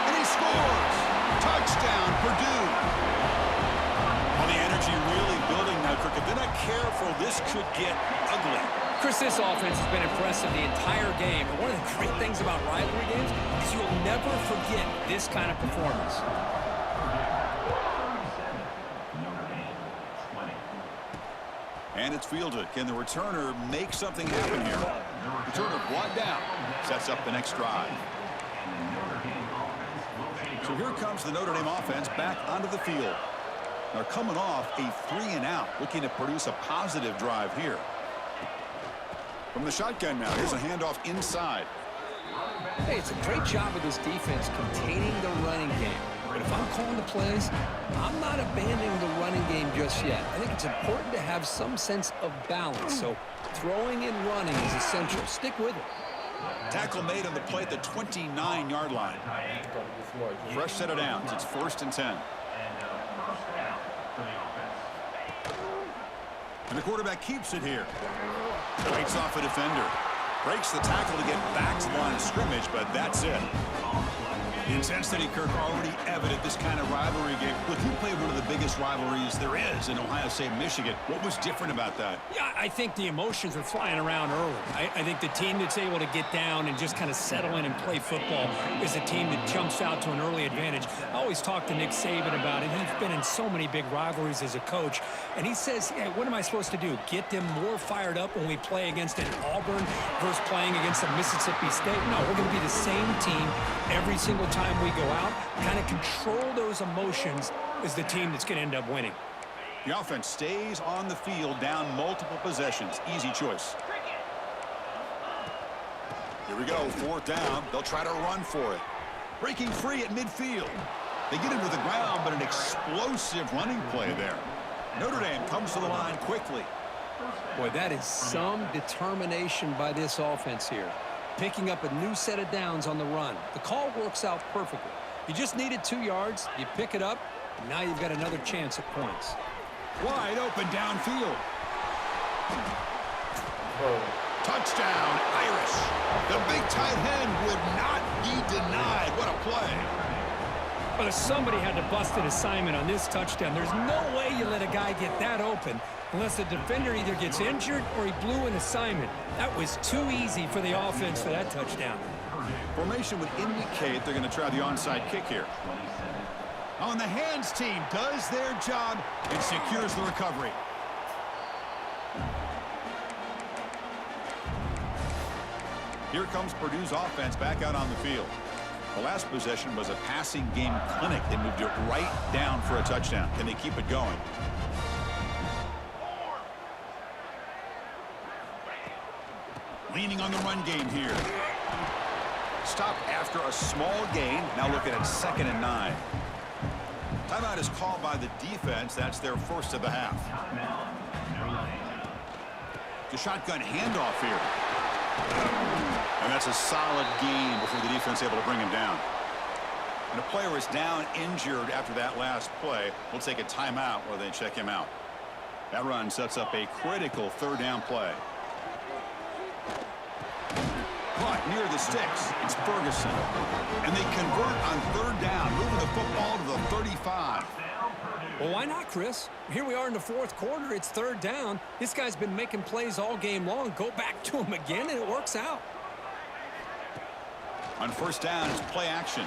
And he scores! Touchdown, Purdue. Well, the energy really building now, Kirk. If they're not careful, this could get ugly. Chris, this offense has been impressive the entire game. And one of the great things about rivalry games is you'll never forget this kind of performance. And it's fielded. Can the returner make something happen here? Returner brought down. Sets up the next drive. So here comes the Notre Dame offense back onto the field. They're coming off a 3-and-out, looking to produce a positive drive here. From the shotgun now, here's a handoff inside. Hey, it's a great job of this defense containing the running game. But if I'm calling the plays, I'm not abandoning the running game just yet. I think it's important to have some sense of balance. So throwing and running is essential. Stick with it. Tackle made on the play at the 29-yard line. Fresh set of downs. It's 1st and 10. And the quarterback keeps it here. Fights off a defender. Breaks the tackle to get back to the line of scrimmage, but that's it. The intensity, Kirk, already evident this kind of rivalry game. Look, you played one of the biggest rivalries there is in Ohio State, Michigan. What was different about that? Yeah, I think the emotions were flying around early. I think the team that's able to get down and just kind of settle in and play football is a team that jumps out to an early advantage. I always talk to Nick Saban about it. He's been in so many big rivalries as a coach, and he says, hey, what am I supposed to do? Get them more fired up when we play against an Auburn versus playing against a Mississippi State? No, we're going to be the same team every single time we go out. Kind of control those emotions is the team that's going to end up winning. The offense stays on the field, down multiple possessions. Easy choice. Here we go, 4th down. They'll try to run for it. Breaking free at midfield. They get him to the ground, but an explosive running play there. Notre Dame comes to the line quickly. Boy, that is some determination by this offense here. Picking up a new set of downs on the run. The call works out perfectly. You just needed 2 yards. You pick it up. And now you've got another chance at points. Wide open downfield. Touchdown, Irish. The big tight end would not be denied. What a play. But if somebody had to bust an assignment on this touchdown, there's no way you let a guy get that open unless the defender either gets injured or he blew an assignment. That was too easy for the offense for that touchdown. Formation would indicate they're going to try the onside kick here. On the hands team does their job and secures the recovery. Here comes Purdue's offense back out on the field. The last possession was a passing game clinic. They moved it right down for a touchdown. Can they keep it going? Leaning on the run game here. Stopped after a small gain. Now looking at 2nd and 9. Timeout is called by the defense. That's their first of the half. The shotgun handoff here. And that's a solid gain before the defense able to bring him down. And a player is down injured after that last play. We'll take a timeout while they check him out. That run sets up a critical 3rd down play. Caught near the sticks. It's Ferguson. And they convert on 3rd down, moving the football to the 35. Well, why not, Chris? Here we are in the 4th quarter. It's 3rd down. This guy's been making plays all game long. Go back to him again, and it works out. On 1st down, it's play action.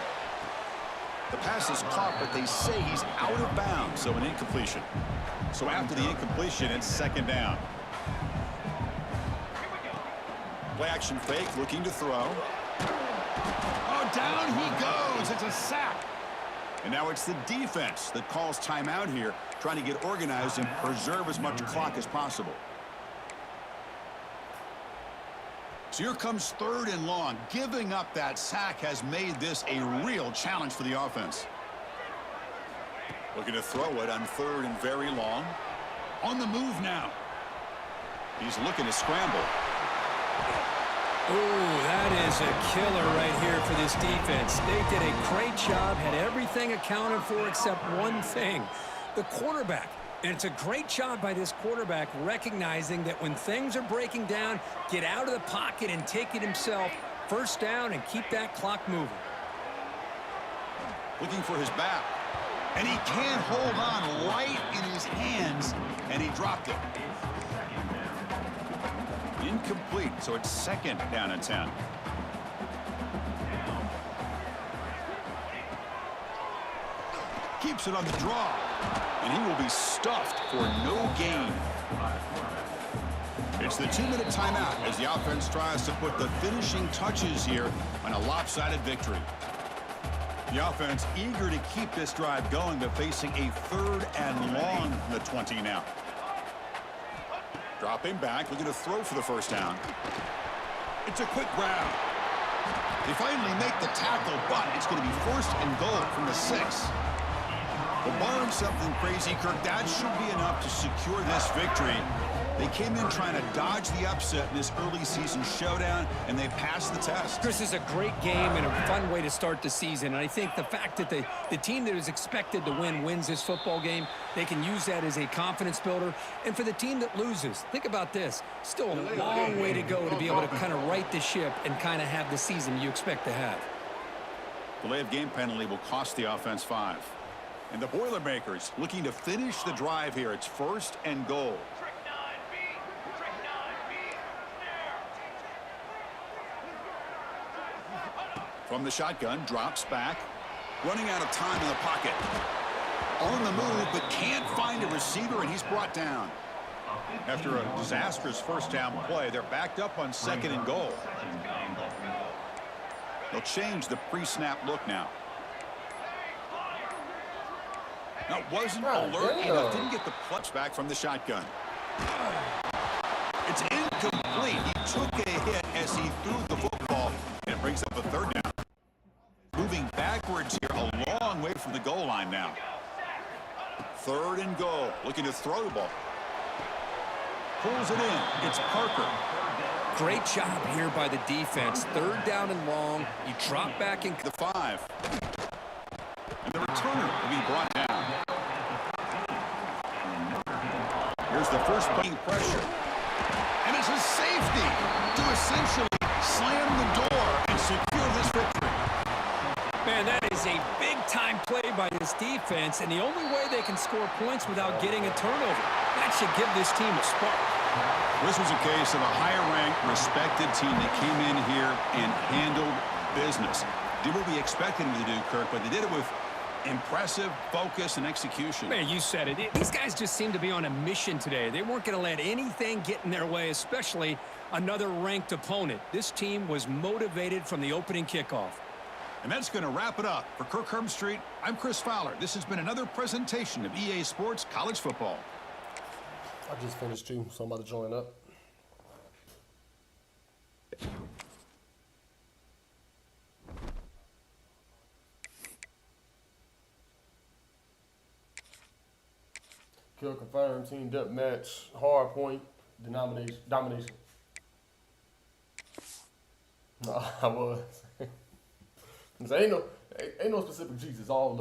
The pass is caught, but they say he's out of bounds, so an incompletion. So after the incompletion, it's 2nd down. Play action fake, looking to throw. Oh, down he goes. It's a sack. And now it's the defense that calls timeout here, trying to get organized and preserve as much clock as possible. So here comes 3rd and long. Giving up that sack has made this a real challenge for the offense. Looking to throw it on 3rd and very long. On the move now. He's looking to scramble. Ooh, that is a killer right here for this defense. They did a great job, had everything accounted for except one thing, the quarterback. And it's a great job by this quarterback recognizing that when things are breaking down, get out of the pocket and take it himself. 1st down and keep that clock moving. Looking for his back. And he can't hold on right in his hands, and he dropped it. Incomplete, so it's 2nd down and 10. Keeps it on the draw, and he will be stuffed for no gain. It's the 2-minute timeout as the offense tries to put the finishing touches here on a lopsided victory. The offense eager to keep this drive going, but facing a 3rd and long from the 20 now. Dropping back, looking to throw for the 1st down. It's a quick grab. They finally make the tackle, but it's going to be 1st and goal from the 6. Well, barring something crazy, Kirk, that should be enough to secure this victory. They came in trying to dodge the upset in this early season showdown, and they passed the test. Chris, is a great game and a fun way to start the season. And I think the fact that the team that is expected to win wins this football game, they can use that as a confidence builder. And for the team that loses, think about this. Still a long way to go to be able to kind of right the ship and kind of have the season you expect to have. Delay of game penalty will cost the offense 5. And the Boilermakers looking to finish the drive here. It's 1st and goal. From the shotgun, drops back. Running out of time in the pocket. On the move, but can't find a receiver, and he's brought down. After a disastrous 1st down play, they're backed up on 2nd and goal. They'll change the pre-snap look now. Now, wasn't alert enough, didn't get the clutch back from the shotgun. It's incomplete. He took a hit as he threw the football, and it brings up a 3rd down. Moving backwards here, a long way from the goal line now. 3rd and goal, looking to throw the ball. Pulls it in. It's Parker. Great job here by the defense. 3rd down and long. You drop back in The 5. And the returner will be brought down. Here's the first putting pressure. And it's a safety to essentially slam the door and secure this victory. Man, that is a big-time play by this defense, and the only way they can score points without getting a turnover. That should give this team a spark. This was a case of a higher-ranked, respected team that came in here and handled business. Did what we expected them to do, Kirk, but they did it with Impressive focus and execution. Man, you said it. These guys just seem to be on a mission today. They weren't going to let anything get in their way, especially another ranked opponent. This team was motivated from the opening kickoff. And that's going to wrap it up. For Kirk Herbstreit, I'm Chris Fowler. This has been another presentation of EA Sports College Football. I just finished too, so I'm about to join up. Kill confirmed, team depth match, hard point, domination. No, I was. Ain't no specific Jesus, all love.